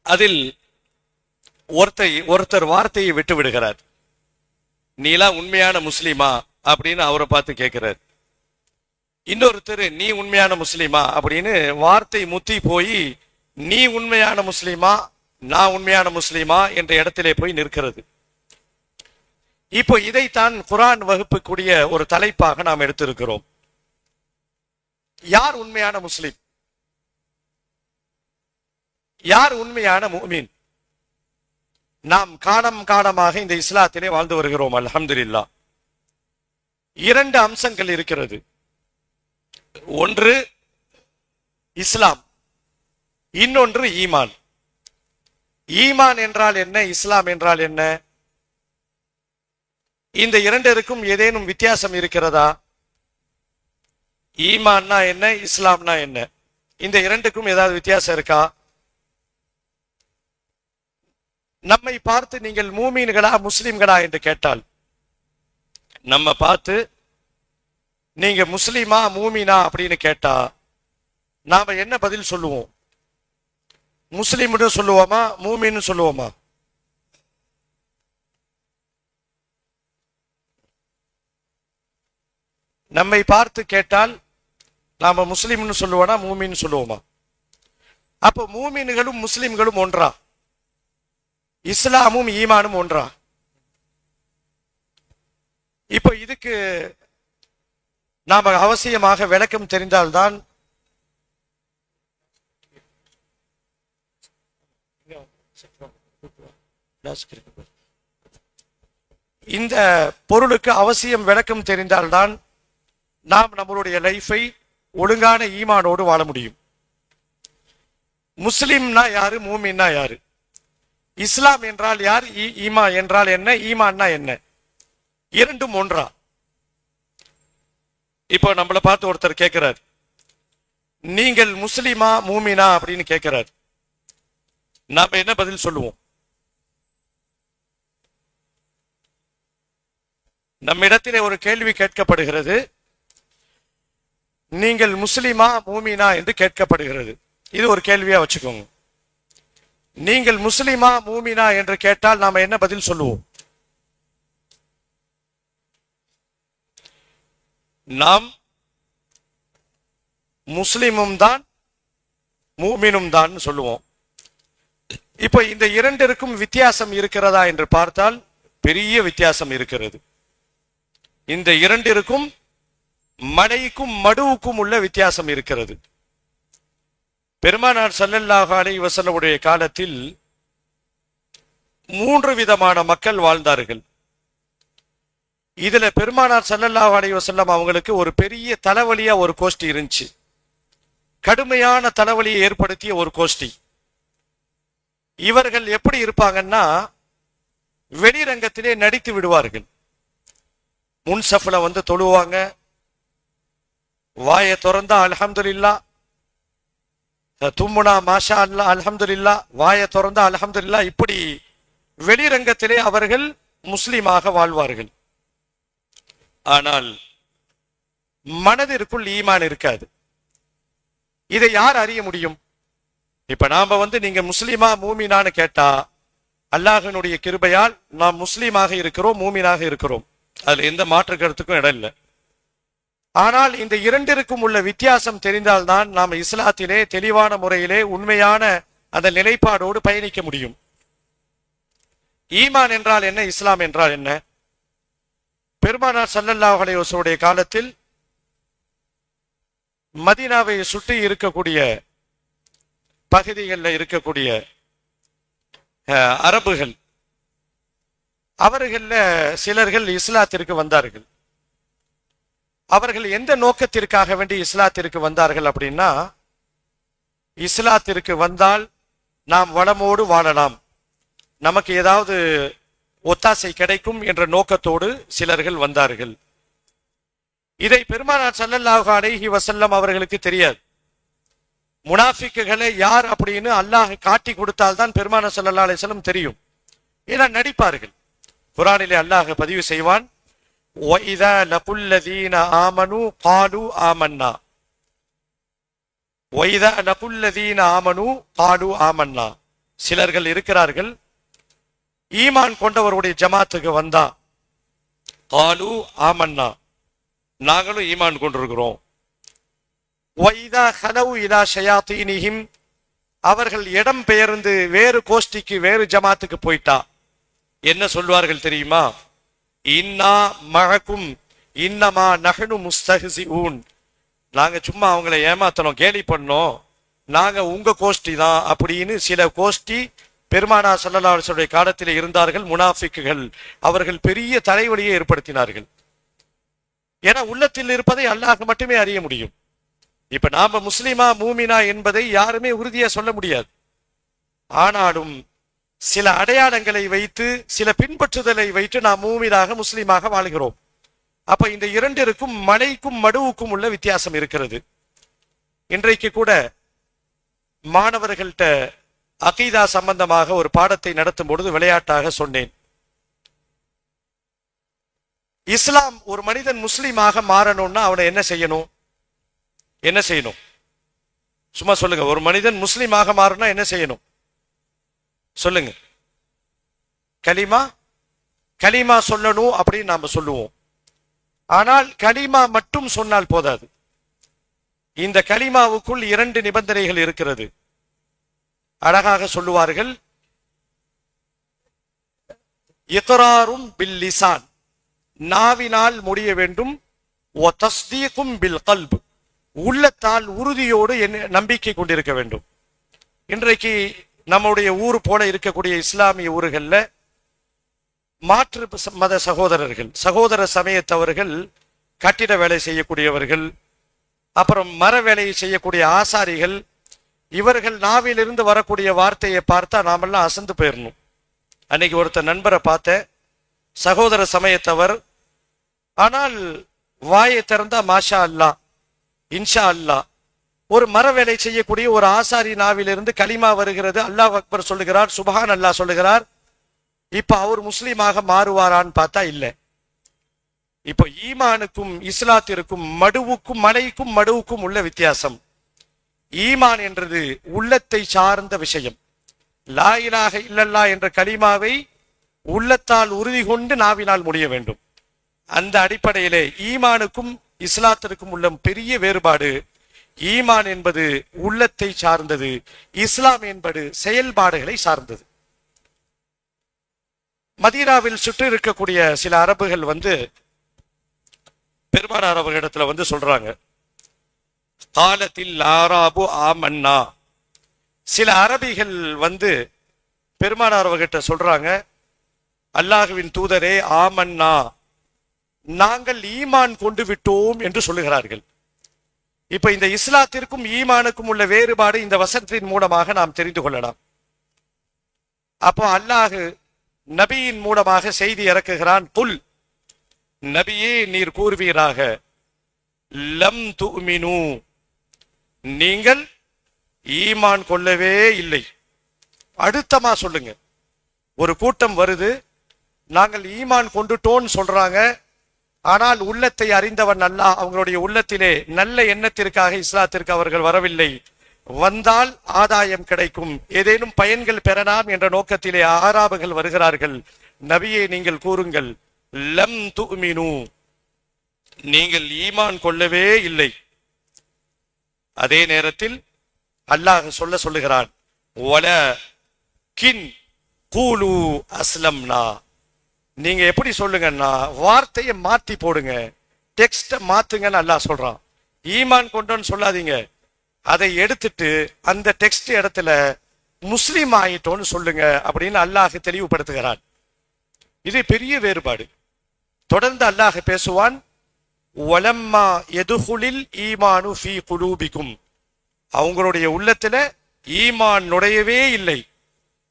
அதில் ஒருத்தர் வார்த்தையை விட்டு விடுகிறார். நீலாம் உண்மையான முஸ்லிமா அப்படின்னு அவரை பார்த்து கேட்கிறார். இன்னொருத்தர் நீ உண்மையான முஸ்லிமா அப்படின்னு வார்த்தை முத்தி போய் நீ உண்மையான முஸ்லிமா நான் உண்மையான முஸ்லிமா என்ற இடத்திலே போய் நிற்கிறது. இப்போ இதைத்தான் குர்ஆன் வகுப்புக்குரிய ஒரு தலைப்பாக நாம் எடுத்திருக்கிறோம். யார் உண்மையான முஸ்லிம், யார் உண்மையான முஃமின்? நாம் காலமாக இந்த இஸ்லாத்திலே வாழ்ந்து வருகிறோம், அல்ஹம்துலில்லாஹ். 2 அம்சங்கள் இருக்கிறது. ஒன்று இஸ்லாம், இன்னொன்று ஈமான். ஈமான் என்றால் என்ன, இஸ்லாம் என்றால் என்ன? இந்த 2க்கும் ஏதேனும் வித்தியாசம் இருக்கிறதா? ஈமான்னா என்ன, இஸ்லாம்னா என்ன? இந்த 2க்கும் ஏதாவது வித்தியாசம் இருக்கா? நம்மை பார்த்து நீங்கள் மூமீன்களா முஸ்லிம்களா என்று கேட்டால், நம்ம பார்த்து நீங்க முஸ்லிமா மூமீனா அப்படின்னு கேட்டா நாம என்ன பதில் சொல்லுவோம்? முஸ்லிம்னு சொல்லுவோமா, மூமின்னு சொல்லுவோமா? நம்மை பார்த்து கேட்டால் நாம முஸ்லிம்னு சொல்லுவோனா, மூமின்னு சொல்லுவோமா? அப்போ மூமின்களும் முஸ்லிம்களும் ஒன்றா? இஸ்லாமும் ஈமானும் ஒன்றா? இப்போ இதுக்கு நாம அவசியமாக விளக்கம் தெரிந்தால்தான் இந்த பொருளுக்கு அவசியம் விளக்கம் தெரிந்தால்தான் நாம் நம்மளுடைய லைஃபை ஒழுங்கான ஈமானோடு வாழ முடியும். முஸ்லிம்னா யாரு, மூமின்னா யாரு? இஸ்லாம் என்றால் யார், ஈமா என்றால் என்ன, ஈமான்னா என்ன? 2ம் ஒன்றா? இப்போ நம்மளை பார்த்து ஒருத்தர் கேட்கிறார், நீங்கள் முஸ்லிமா மூமினா அப்படின்னு கேட்கிறார். நாம என்ன பதில் சொல்லுவோம்? நம்மிடத்திலே ஒரு கேள்வி கேட்கப்படுகிறது, நீங்கள் முஸ்லிமா மூமினா என்று கேட்கப்படுகிறது. இது ஒரு கேள்வியா வச்சுக்கோங்க. நீங்கள் முஸ்லிமா மூமினா என்று கேட்டால் நாம என்ன பதில் சொல்லுவோம்? நாம் முஸ்லிமும் தான் மூமினும் தான் சொல்லுவோம். இப்போ இந்த 2க்கும் வித்தியாசம் இருக்கிறதா என்று பார்த்தால் பெரிய வித்தியாசம் இருக்கிறது. இந்த 2க்கும் மடைக்கும் மடுவுக்கும் உள்ள வித்தியாசம் இருக்கிறது. பெருமானார் ஸல்லல்லாஹு அலைஹி வஸல்லமுடைய காலத்தில் 3 விதமான மக்கள் வாழ்ந்தார்கள். இதுல பெருமானார் ஸல்லல்லாஹு அலைஹி வஸல்லம் அவங்களுக்கு ஒரு பெரிய தலைவலியா ஒரு கோஷ்டி இருந்துச்சு. கடுமையான தலைவலியை ஏற்படுத்திய ஒரு கோஷ்டி. இவர்கள் எப்படி இருப்பாங்கன்னா, வெளிரங்கத்திலே நடித்து விடுவார்கள். முன்சஃப்ல வந்து தொழுவாங்க, வாயை திறந்தா அல்ஹம்துலில்லாஹ், தும்முனா மாஷா அல்லா அல்ஹம்துலில்லா, வாயை திறந்தா அல்ஹம்துலில்லா, இப்படி வெளிரங்கத்திலே அவர்கள் முஸ்லிமாக வாழ்வார்கள். ஆனால் மனதிற்குள் ஈமான் இருக்காது. இதை யார் அறிய முடியும்? இப்ப நாம நீங்க முஸ்லிமா மூமினான்னு கேட்டா, அல்லாஹ்வினுடைய கிருபையால் நாம் முஸ்லீமாக இருக்கிறோம், மூமினாக இருக்கிறோம். அதுல எந்த மாற்று கருத்துக்கும் இடம் இல்லை. ஆனால் இந்த இரண்டிற்கும் உள்ள வித்தியாசம் தெரிந்தால்தான் நாம் இஸ்லாத்திலே தெளிவான முறையிலே உண்மையான அந்த நிலைப்பாடோடு பயணிக்க முடியும். ஈமான் என்றால் என்ன, இஸ்லாம் என்றால் என்ன? பெருமானார் ஸல்லல்லாஹு அலைஹி வஸல்லம் காலத்தில் மதீனாவை சுற்றி இருக்கக்கூடிய பகுதிகளில் இருக்கக்கூடிய அரபுகள், அவர்கள சிலர்கள் இஸ்லாத்திற்கு வந்தார்கள். அவர்கள் எந்த நோக்கத்திற்காக வேண்டி இஸ்லாத்திற்கு வந்தார்கள் அப்படின்னா, இஸ்லாத்திற்கு வந்தால் நாம் வளமோடு வாழலாம், நமக்கு ஏதாவது ஒத்தாசை கிடைக்கும் என்ற நோக்கத்தோடு சிலர்கள் வந்தார்கள். இதை பெருமானார் ஸல்லல்லாஹு அலைஹி வஸல்லம் அவர்களுக்கு தெரியாது. முனாஃபிக்குகளை யார் அப்படின்னு அல்லாஹ் காட்டி கொடுத்தால்தான் பெருமானார் ஸல்லல்லாஹு அலைஹி வஸல்லம் தெரியும். ஏன்னா நடிப்பார்கள். குர்ஆனிலே அல்லாஹ் பதிவு செய்வான், وَإِذَا لَقُوا الَّذِينَ آمَنُوا قَالُوا آمَنَّا وَإِذَا لَقُوا الَّذِينَ آمَنُوا قَالُوا آمَنَّا. சிலர்கள் இருக்கிறார்கள், ஈமான் கொண்டவருடைய ஜமாத்துக்கு வந்தா قَالُوا آمَنَّا, நாங்களும் ஈமான் கொண்டிருக்கிறோம். وَإِذَا خَلَوْا إِلَى شَيَاطِينِهِمْ, அவர்கள் இடம் பெயர்ந்து வேறு கோஷ்டிக்கு வேறு ஜமாத்துக்கு போயிட்டா என்ன சொல்வார்கள் தெரியுமா? இன்னா மஅக்கும் இன்னமா நஹ்னு முஸ்தஹ்சிஊன், நாங்க சும்மா அவங்களை ஏமாத்தணும், கேலி பண்ணோம், நாங்க உங்க கோஷ்டி தான் அப்படின்னு சில கோஷ்டி பெருமானார் ஸல்லல்லாஹு அலைஹி வஸல்லம் காலத்தில் இருந்தார்கள். முனாஃபிக்குகள் அவர்கள் பெரிய தலைவலியை ஏற்படுத்தினார்கள். ஏன்னா உள்ளத்தில் இருப்பதை அல்லாஹ் மட்டுமே அறிய முடியும். இப்ப நாம முஸ்லிமா மூமினா என்பதை யாருமே உறுதியா சொல்ல முடியாது. ஆனாலும் சில அடையாளங்களை வைத்து, சில பின்பற்றுதலை வைத்து நாம் மூமினாக முஸ்லிமாக வாழ்கிறோம். அப்ப இந்த இரண்டிற்கும் மலைக்கும் மடுவுக்கும் உள்ள வித்தியாசம் இருக்கிறது. இன்றைக்கு கூட மாணவர்கள்ட்ட அகீதா சம்பந்தமாக ஒரு பாடத்தை நடத்தும் பொழுது விளையாட்டாக சொன்னேன், இஸ்லாம் ஒரு மனிதன் முஸ்லிமாக மாறணும்னா அவனை என்ன செய்யணும்? என்ன செய்யணும்? சும்மா சொல்லுங்க. ஒரு மனிதன் முஸ்லிமாக மாறணும்னா என்ன செய்யணும் சொல்லுங்க. கலிமா, கலிமா சொல்லணும் அப்படின்னு நாம சொல்லுவோம். ஆனால் கலிமா மட்டும் சொன்னால் போதாது. இந்த கலிமாவுக்குள் இரண்டு நிபந்தனைகள் இருக்கிறது. அழகாக சொல்லுவார்கள், இக்ராரும் பில் லிசான், நாவினால் முடிய வேண்டும், வ தஸ்தீகும் பில் கல்ப், உள்ளத்தால் உறுதியோடு நம்பிக்கை கொண்டிருக்க வேண்டும். இன்றைக்கு நம்முடைய ஊர் போல இருக்கக்கூடிய இஸ்லாமிய ஊர்கள்ல மாற்று மத சகோதரர்கள், சகோதர சமயத்தவர்கள், கட்டிட வேலை செய்யக்கூடியவர்கள், அப்புறம் மர வேலையை செய்யக்கூடிய ஆசாரிகள், இவர்கள் நாவிலிருந்து வரக்கூடிய வார்த்தையை பார்த்தா நாமெல்லாம் அசந்து போயிடணும். அன்னைக்கு ஒருத்தர் நண்பரை பார்த்த, சகோதர சமயத்தவர், ஆனால் வாயை திறந்தா மாஷா அல்லா, இன்ஷா அல்லா. ஒரு மர வேலை செய்யக்கூடிய ஒரு ஆசாரி நாவிலிருந்து கலிமா வருகிறது, அல்லாஹ் அக்பர் சொல்லுகிறார், சுபஹான் அல்லாஹ் சொல்லுகிறார். இப்ப அவர் முஸ்லீமாக மாறுவாரான்னு பார்த்தா இல்ல. இப்ப ஈமானுக்கும் இஸ்லாத்திற்கும் மடுவுக்கும் மலைக்கும் மடுவுக்கும் உள்ள வித்தியாசம். ஈமான் என்றது உள்ளத்தை சார்ந்த விஷயம். லா இலாஹ இல்லல்லாஹ் என்ற கலிமாவை உள்ளத்தால் உறுதி கொண்டு நாவினால் முடிய வேண்டும். அந்த அடிப்படையிலே ஈமானுக்கும் இஸ்லாத்திற்கும் உள்ள பெரிய வேறுபாடு. ஈமான் என்பது உள்ளத்தை சார்ந்தது, இஸ்லாம் என்பது செயல்பாடுகளை சார்ந்தது. மதீனாவில் சுற்றி இருக்கக்கூடிய சில அரபுகள் பெருமானார் அவர்களிடத்துல சொல்றாங்க, காலத்தில் ஆராபு ஆமன்னா. சில அரபிகள் பெருமானார் அவர்கிட்ட சொல்றாங்க, அல்லாஹுவின் தூதரே, ஆமன்னா, நாங்கள் ஈமான் கொண்டு விட்டோம் என்று சொல்லுகிறார்கள். இப்ப இந்த இஸ்லாத்திற்கும் ஈமானுக்கும் உள்ள வேறுபாடு இந்த வசனத்தின் மூலமாக நாம் தெரிந்து கொள்ளலாம். அப்போ அல்லாஹ் நபியின் மூலமாக செய்தி இறக்குகிறான், குல், நபியே நீர் கூறுவீராக, லம் துமினு, நீங்கள் ஈமான் கொள்ளவே இல்லை. அழுத்தமா சொல்லுங்க. ஒரு கூட்டம் வருது, நாங்கள் ஈமான் கொண்டுட்டோன்னு சொல்றாங்க, ஆனால் உள்ளத்தை அறிந்தவன் அல்லாஹ். அவங்களுடைய உள்ளத்திலே நல்ல எண்ணத்திற்காக இஸ்லாத்திற்கு அவர்கள் வரவில்லை. வந்தால் ஆதாயம் கிடைக்கும், ஏதேனும் பயன்கள் பெறலாம் என்ற நோக்கத்திலே ஆராபுகள் வருகிறார்கள். நபியே, நீங்கள் கூறுங்கள், லம் துமினு, நீங்கள் ஈமான் கொள்ளவே இல்லை. அதே நேரத்தில் அல்லாஹ் சொல்லுகிறான், வல கின் கூலு அஸ்லம்னா, நீங்க எப்படி சொல்லுங்கன்னா வார்த்தையை மாத்தி போடுங்க, டெக்ஸ்ட மாத்துங்கன்னு அல்லாஹ் சொல்றான். ஈமான் கொண்டோன்னு சொல்லாதீங்க, அதை எடுத்துட்டு அந்த டெக்ஸ்ட் இடத்துல முஸ்லீம் ஆயிட்டோன்னு சொல்லுங்க அப்படின்னு அல்லாஹ் தெளிவுபடுத்துகிறான். இது பெரிய வேறுபாடு. தொடர்ந்து அல்லாஹ் பேசுவான், வலம்மா எதுகுலில் ஈமானு ஃபீ குலூபிக்கும், அவங்களுடைய உள்ளத்துல ஈமான் நுழையவே இல்லை.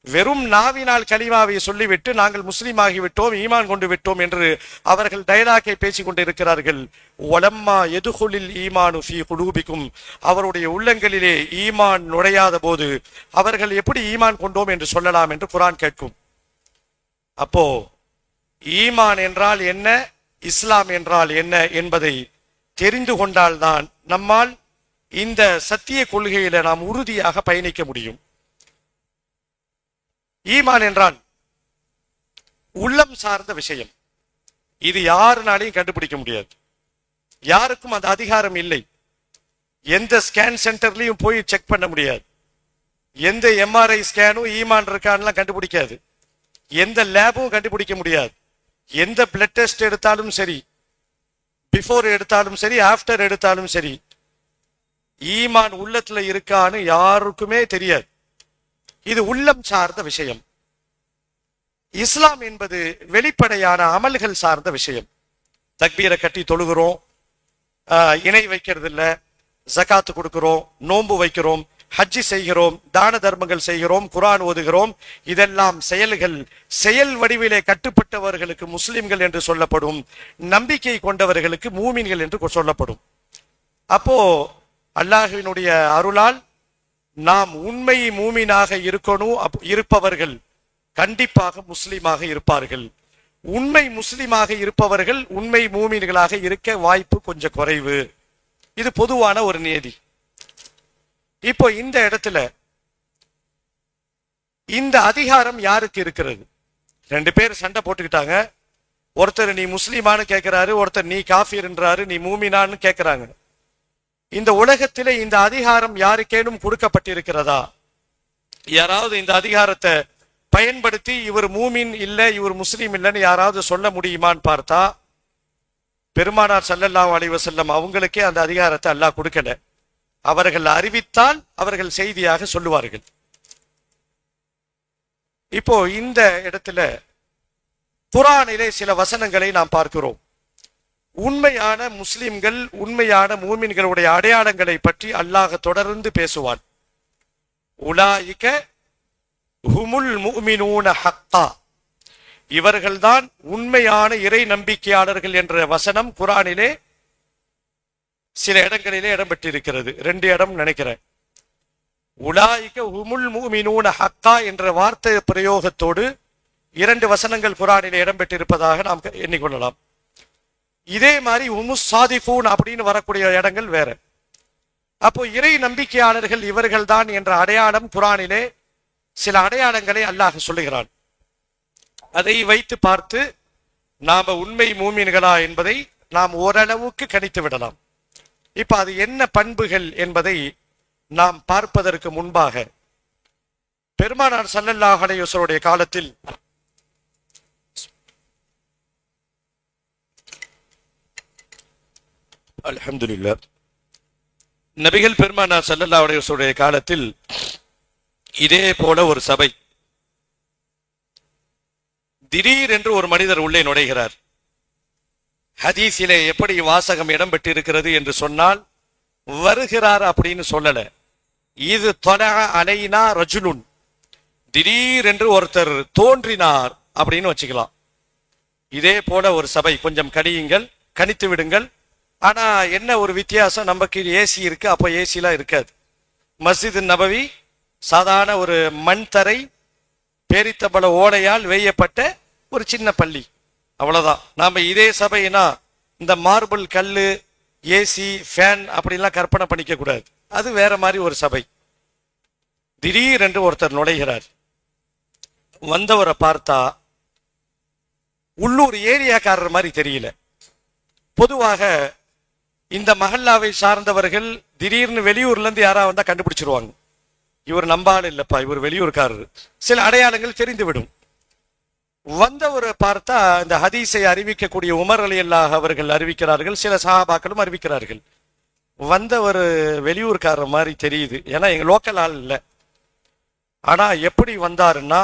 வெறும் நாவினால் கலிமாவை சொல்லிவிட்டு நாங்கள் முஸ்லீம் ஆகிவிட்டோம், ஈமான் கொண்டு விட்டோம் என்று அவர்கள் டயலாக்கை பேசிக் கொண்டிருக்கிறார்கள். வலம்மா எதுகுலில் ஈமானு ஃபீ குலூபிக்கும், அவருடைய உள்ளங்களிலே ஈமான் நுழையாத போது அவர்கள் எப்படி ஈமான் கொண்டோம் என்று சொல்லலாம் என்று குர்ஆன் கேட்கும். அப்போ ஈமான் என்றால் என்ன, இஸ்லாம் என்றால் என்ன என்பதை தெரிந்து கொண்டால்தான் நம்மால் இந்த சத்திய கொள்கையில நாம் உறுதியாக பயணிக்க முடியும். ஈமான் என்றால் உள்ளம் சார்ந்த விஷயம். இது யாருனாலையும் கண்டுபிடிக்க முடியாது, யாருக்கும் அந்த அதிகாரம் இல்லை. எந்த ஸ்கேன் சென்டர்லயும் போய் செக் பண்ண முடியாது. எந்த எம்ஆர்ஐ ஸ்கேனும் ஈமான் இருக்கான்லாம் கண்டுபிடிக்காது. எந்த லேபும் கண்டுபிடிக்க முடியாது. எந்த பிளட் டெஸ்ட் எடுத்தாலும் சரி, பிஃபோர் எடுத்தாலும் சரி, ஆஃப்டர் எடுத்தாலும் சரி, ஈமான் உள்ளத்துல இருக்கான்னு யாருக்குமே தெரியாது. இது உள்ளம் சார்ந்த விஷயம். இஸ்லாம் என்பது வெளிப்படையான அமல்கள் சார்ந்த விஷயம். தக்பீரை கட்டி தொழுகிறோம், இணை வைக்கிறது இல்ல, ஜகாத்து கொடுக்கிறோம், நோன்பு வைக்கிறோம், ஹஜ்ஜி செய்கிறோம், தான தர்மங்கள் செய்கிறோம், குர்ஆன் ஓதுகிறோம். இதெல்லாம் செயல்கள். செயல் வடிவிலே கட்டுப்பட்டவர்களுக்கு முஸ்லிம்கள் என்று சொல்லப்படும், நம்பிக்கை கொண்டவர்களுக்கு மூமின்கள் என்று சொல்லப்படும். அப்போ அல்லாஹ்வினுடைய அருளால் நாம் உண்மை மூமினாக இருப்பவர்கள் கண்டிப்பாக முஸ்லிமாக இருப்பார்கள். உண்மை முஸ்லிமாக இருப்பவர்கள் உண்மை மூமின்களாக இருக்க வாய்ப்பு கொஞ்சம் குறைவு. இது பொதுவான ஒரு நியதி. இப்போ இந்த இடத்துல இந்த அதிகாரம் யாருக்கு இருக்கிறது? ரெண்டு பேர் சண்டை போட்டுக்கிட்டாங்க. ஒருத்தர் நீ முஸ்லிமான்னு கேட்கிறாரு, ஒருத்தர் நீ காஃபிர்ன்றாரு, நீ மூமினான்னு கேட்கிறாங்க. இந்த உலகத்திலே இந்த அதிகாரம் யாருக்கேனும் கொடுக்கப்பட்டிருக்கிறதா? யாராவது இந்த அதிகாரத்தை பயன்படுத்தி இவர் மூமின் இல்லை, இவர் முஸ்லீம் இல்லைன்னு யாராவது சொல்ல முடியுமான்னு பார்த்தா, பெருமானார் ஸல்லல்லாஹு அலைஹி வஸல்லம் அவங்களுக்கே அந்த அதிகாரத்தை அல்லாஹ் கொடுக்கல. அவர்கள் அறிவித்தால் அவர்கள் செய்தியாக சொல்லுவார்கள். இப்போ இந்த இடத்துல குர்ஆனிலே சில வசனங்களை நாம் பார்க்கிறோம். உண்மையான முஸ்லிம்கள், உண்மையான மூமின்களுடைய அடையாளங்களை பற்றி அல்லாஹ் தொடர்ந்து பேசுவான். உலாயிக ஹுமுல் முஃமினூன ஹக்கா, இவர்கள்தான் உண்மையான இறை நம்பிக்கையாளர்கள் என்ற வசனம் குர்ஆனிலே சில இடங்களிலே இடம்பெற்றிருக்கிறது. 2 இடம் நினைக்கிறேன். உலாயிக ஹுமுல் முஃமினூன ஹக்கா என்ற வார்த்தை பிரயோகத்தோடு 2 வசனங்கள் குர்ஆனிலே இடம்பெற்றிருப்பதாக நாம் எண்ணிக்கொள்ளலாம். இதே மாதிரி உமுஸ் சாதிகூன் அப்படின்னு வரக்கூடிய இடங்கள் வேற. அப்போ இறை நம்பிக்கையாளர்கள் இவர்கள் தான் என்ற அடையாளம் குர்ஆனிலே சில அடையாளங்களை அல்லாஹ் சொல்லுகிறான். அதை வைத்து பார்த்து நாம உண்மை மூமின்களா என்பதை நாம் ஓரளவுக்கு கணித்து விடலாம். இப்ப அது என்ன பண்புகள் என்பதை நாம் பார்ப்பதற்கு முன்பாக, பெருமானார் ஸல்லல்லாஹு அலைஹி வஸல்லம் காலத்தில் அல்ஹம்துலில்லாஹ், நபிகள் பெருமானார் ஸல்லல்லாஹு அலைஹி வஸல்லம் காலத்தில் இதே போல ஒரு சபை, திடீரென்று ஒரு மனிதர் உள்ளே நுழைகிறார். ஹதீஸிலே எப்படி வாசகம் இடம்பெற்றிருக்கிறது என்று சொன்னால், வருகிறார் அப்படின்னு சொல்லல, இது தொலஅ அலைனா ரஜுலுன், திடீரென்று ஒருத்தர் தோன்றினார் அப்படின்னு வச்சுக்கலாம். இதே போல ஒரு சபை, கொஞ்சம் கணித்து விடுங்கள். ஆனா என்ன ஒரு வித்தியாசம், நமக்கு ஏசி இருக்கு, அப்போ ஏசிலாம் இருக்காது. மஸ்ஜித் நபவி சாதாரண ஒரு மண் தரை, பேரித்தம்பள ஓடையால் வேயப்பட்ட ஒரு சின்ன பள்ளி, அவ்வளவுதான். நாம இதே சபைனா இந்த மார்பிள் கல்லு, ஏசி, ஃபேன் அப்படிலாம் கற்பனை பண்ணிக்க கூடாது. அது வேற மாதிரி ஒரு சபை. திடீரென்று ஒருத்தர் நுழைகிறார். வந்தவரை பார்த்தா உள்ளூர் ஏரியாக்காரர் மாதிரி தெரியல. பொதுவாக இந்த மஹல்லாவை சார்ந்தவர்கள் திடீர்னு வெளியூர்ல இருந்து யாராவது வந்தா கண்டுபிடிச்சிருவாங்க, இவர் நம்பாள் இல்லப்பா, இவர் வெளியூர்காரர். சில அடையாளங்கள் தெரிந்துவிடும். வந்தவரை பார்த்தா இந்த ஹதீஸை அறிவிக்கக்கூடிய உமர் ரலியல்லாஹு அவர்கள் அறிவிக்கிறார்கள், சில சஹாபாக்களும் அறிவிக்கிறார்கள். வந்தவர் வெளியூர்காரர் மாதிரி தெரியுது, ஏன்னா எங்க லோக்கல் ஆள் இல்லை. ஆனா எப்படி வந்தாருன்னா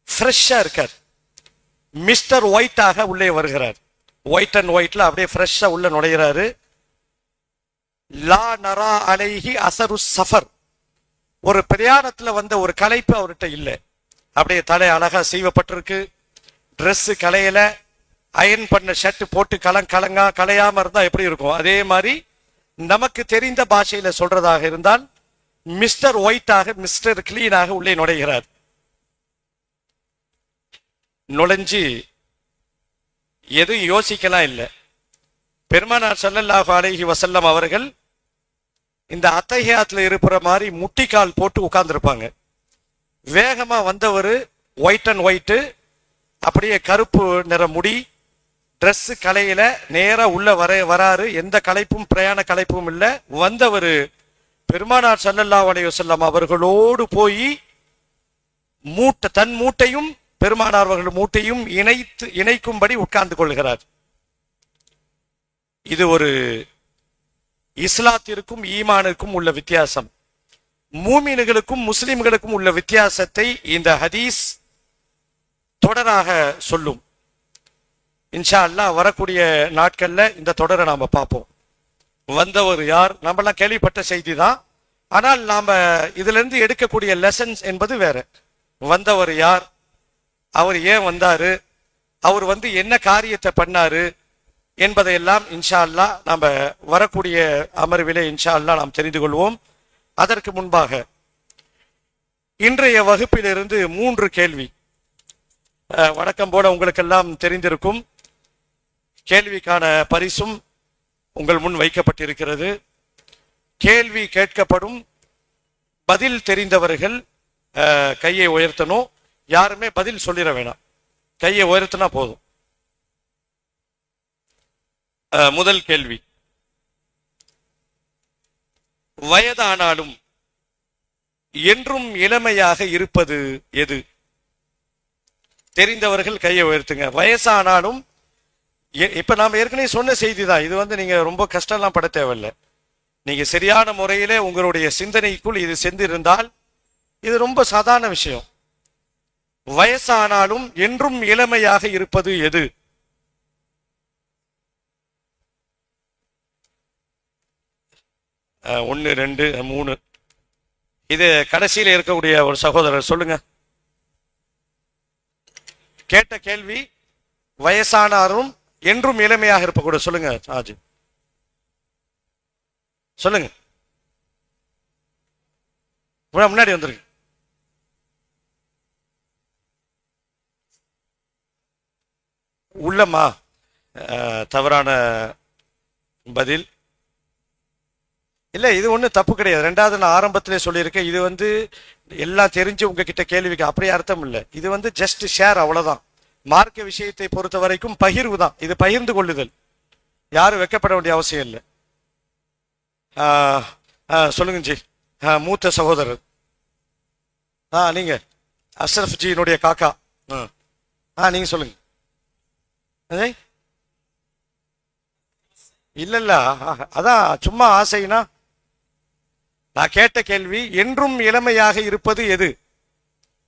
ஃப்ரெஷ்ஷா இருக்கார். மிஸ்டர் ஒயிட்டாக உள்ளே வருகிறார். ஒயிட் அண்ட் ஒயிட்ல அப்படியே ஃப்ரெஷ்ஷா உள்ள நுழைகிறாரு. லா நரா அலைஹி அசரு சஃபர், ஒரு பிரயாணத்துல வந்த ஒரு களைப்பு அவர்கிட்ட இல்லை. அப்படியே தலை அழகா சீவப்பட்டிருக்கு, ட்ரெஸ் கலையில, அயன் பண்ண ஷர்ட் போட்டு கலையாம இருந்தா எப்படி இருக்கும், அதே மாதிரி நமக்கு தெரிந்த பாஷையில சொல்றதாக இருந்தால் மிஸ்டர் ஒயிட்டாக, மிஸ்டர் கிளீனாக உள்ளே நுழைகிறார். நுழைஞ்சு எதுவும் யோசிக்கலாம் இல்லை. பெருமானார் ஸல்லல்லாஹு அலைஹி வஸல்லம் அவர்கள் இந்த அத்தஹியாத்துல இருக்கிற மாதிரி முட்டிக்கால் போட்டு உட்கார்ந்துருப்பாங்க. வேகமா வந்தவர் ஒயிட் அண்ட் ஒயிட்டு, அப்படியே கருப்பு நிற முடி, ட்ரெஸ் கலையில நேரா உள்ள வராரு. எந்த களைப்பும் பிரயாண களைப்பும் இல்லை. வந்தவர் பெருமானார் ஸல்லல்லாஹு அலைஹி வஸல்லம் அவர்களோடு போய் தன் மூட்டையும் பெருமானார் அவர்கள் மூட்டையும் இணைக்கும்படி உட்கார்ந்து கொள்கிறார். இது ஒரு இஸ்லாத்திற்கும் ஈமானுக்கும் உள்ள வித்தியாசம், மூமின்களுக்கும் முஸ்லிம்களுக்கும் உள்ள வித்தியாசத்தை இந்த ஹதீஸ் தொடராக சொல்லும். இன்ஷா அல்லாஹ் வரக்கூடிய நாட்கள்ல இந்த தொடரை நாம பார்ப்போம். வந்தவர் யார், நம்மளாம் கேள்விப்பட்ட செய்தி தான். ஆனால் நாம இதுல இருந்து எடுக்கக்கூடிய லெசன்ஸ் என்பது வேற. வந்தவர் யார், அவர் ஏன் வந்தாரு, அவர் என்ன காரியத்தை பண்ணாரு என்பதையெல்லாம் இன்ஷா அல்லாஹ் நாம வரக்கூடிய அமர்விலே இன்ஷா அல்லாஹ் நாம் தெரிந்து கொள்வோம். அதற்கு முன்பாக இன்றைய வகுப்பிலிருந்து 3 கேள்வி. வணக்கம் போல உங்களுக்கெல்லாம் தெரிந்திருக்கும். கேள்விக்கான பரிசும் உங்கள் முன் வைக்கப்பட்டிருக்கிறது. கேள்வி கேட்கப்படும். பதில் தெரிந்தவர்கள் கையை உயர்த்தணும். யாருமே பதில் சொல்லிட வேணாம், கையை உயர்த்தினா போதும். முதல் கேள்வி, வயதானாலும் என்றும் இளமையாக இருப்பது எது? தெரிந்தவர்கள் கையை உயர்த்துங்க. வயசானாலும், இப்ப நாம ஏற்கனவே சொன்ன செய்தி தான் இது. நீங்க ரொம்ப கஷ்டம்லாம் பட தேவையில்லை. நீங்க சரியான முறையிலே உங்களுடைய சிந்தனைக்குள் இது சென்றிருந்தால் இது ரொம்ப சாதாரண விஷயம். வயசானாலும் என்றும் இளமையாக இருப்பது எது? ஒன்று, 2, 3. இது கடைசியில் இருக்கக்கூடிய ஒரு சகோதரர் சொல்லுங்க. கேட்ட கேள்வி வயசானாரும் என்றும் இளமையாக இருப்ப கூட சொல்லுங்க. ஆஜி சொல்லுங்க, முன்னாடி வந்துருங்க. உள்ளமா தவறான பதில் இல்லை. இது ஒன்றும் தப்பு கிடையாது. 2வது நான் ஆரம்பத்திலே சொல்லியிருக்கேன். இது எல்லாம் தெரிஞ்சு உங்ககிட்ட கேள்விக்கு அப்படியே அர்த்தம் இல்லை. இது ஜஸ்ட் ஷேர், அவ்வளவுதான். மார்க்க விஷயத்தை பொறுத்த வரைக்கும் பகிர்வு தான். இது பகிர்ந்து கொள்ளுதல், யாரும் வெக்கப்பட வேண்டிய அவசியம் இல்லை. சொல்லுங்க ஜி. மூத்த சகோதரர். நீங்க அஷ்ரஃப் ஜியினுடைய காக்கா. நீங்க சொல்லுங்க. இல்ல அதான் சும்மா ஆசைனா. நான் கேட்ட கேள்வி என்றும் இளமையாக இருப்பது எது?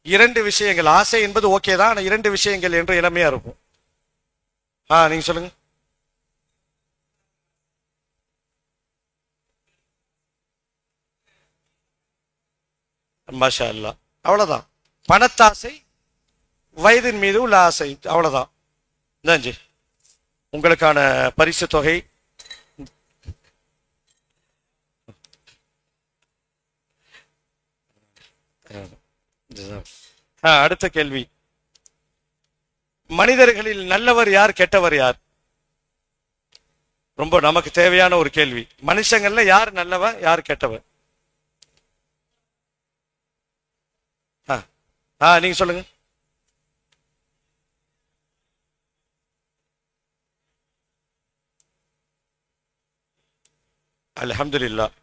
2 விஷயங்கள். ஆசை என்பது ஓகே தான், ஆனா 2 விஷயங்கள் என்று இளமையா இருக்கும். நீங்க சொல்லுங்க. மாஷா அல்லாஹ். அவ்வளவுதான். பணத்தாசை, வயதின் மீது உள்ள ஆசை, அவ்வளவுதான். நன்றி. உங்களுக்கான பரிசு தொகை அடுத்த கேள்வி, மனிதர்களில் நல்லவர் யார், கெட்டவர் யார்? ரொம்ப நமக்கு தேவையான ஒரு கேள்வி. மனுஷங்கள்ல யார் நல்லவன், யார் கெட்டவன்? நீங்க சொல்லுங்க. அல்ஹம்துலில்லாஹ்.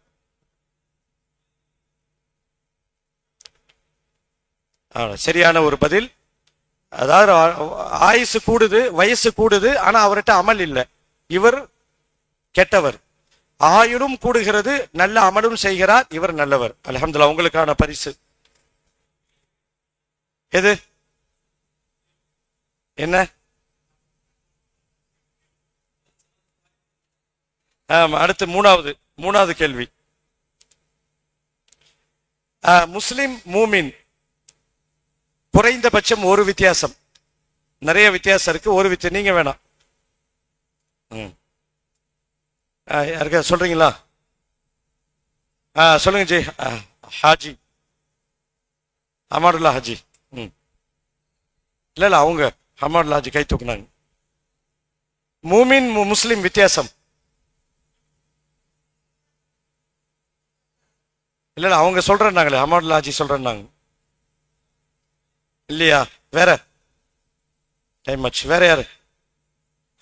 சரியான ஒரு பதில். அதாவது ஆயுசு கூடுது, வயசு கூடுது, ஆனா அவர்கிட்ட அமல் இல்லை, இவர் கெட்டவர். ஆயுளும் கூடுகிறது, நல்ல அமலும் செய்கிறார், இவர் நல்லவர். அல்ஹம்துலில்லாஹ். உங்களுக்கான பரிசு எது? என்ன? அடுத்து மூணாவது கேள்வி. முஸ்லிம் மூமின் குறைந்தபட்சம் ஒரு வித்தியாசம், நிறைய வித்தியாசம் இருக்கு, ஒரு நீங்க வேணாம். யாருக்கா சொல்றீங்களா? சொல்லுங்க ஜி. ஹாஜி ஹமாடுல்லா ஹாஜி. இல்ல அவங்க ஹமாடுல்லா ஹாஜி கை தூக்குனாங்க. மூமின் முஸ்லிம் வித்தியாசம் இல்ல அவங்க சொல்றாங்களே, ஹமாடுல்லா ஹாஜி சொல்றாங்க இல்லையா? வேற டைம் ஆச்சு. வேற யாரு?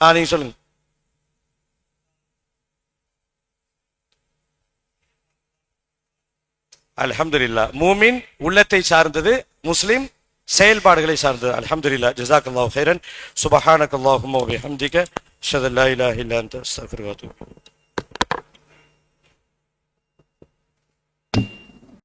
நீங்க சொல்லுங்க. அல்ஹம்துலில்லாஹ். மூமின் உள்ளத்தை சார்ந்தது, முஸ்லிம் செயல்பாடுகளை சார்ந்தது. அல்ஹம்துலில்லாஹ். ஜஸாக்கல்லாஹு கைரன். சுப்ஹானக்கல்லாஹும்ம வ பிஹம்திக அஷ்ஹது அல்லா இலாஹா இல்லா அன்த அஸ்தக்ஃபிருக வ அத்தூபு இலைக்.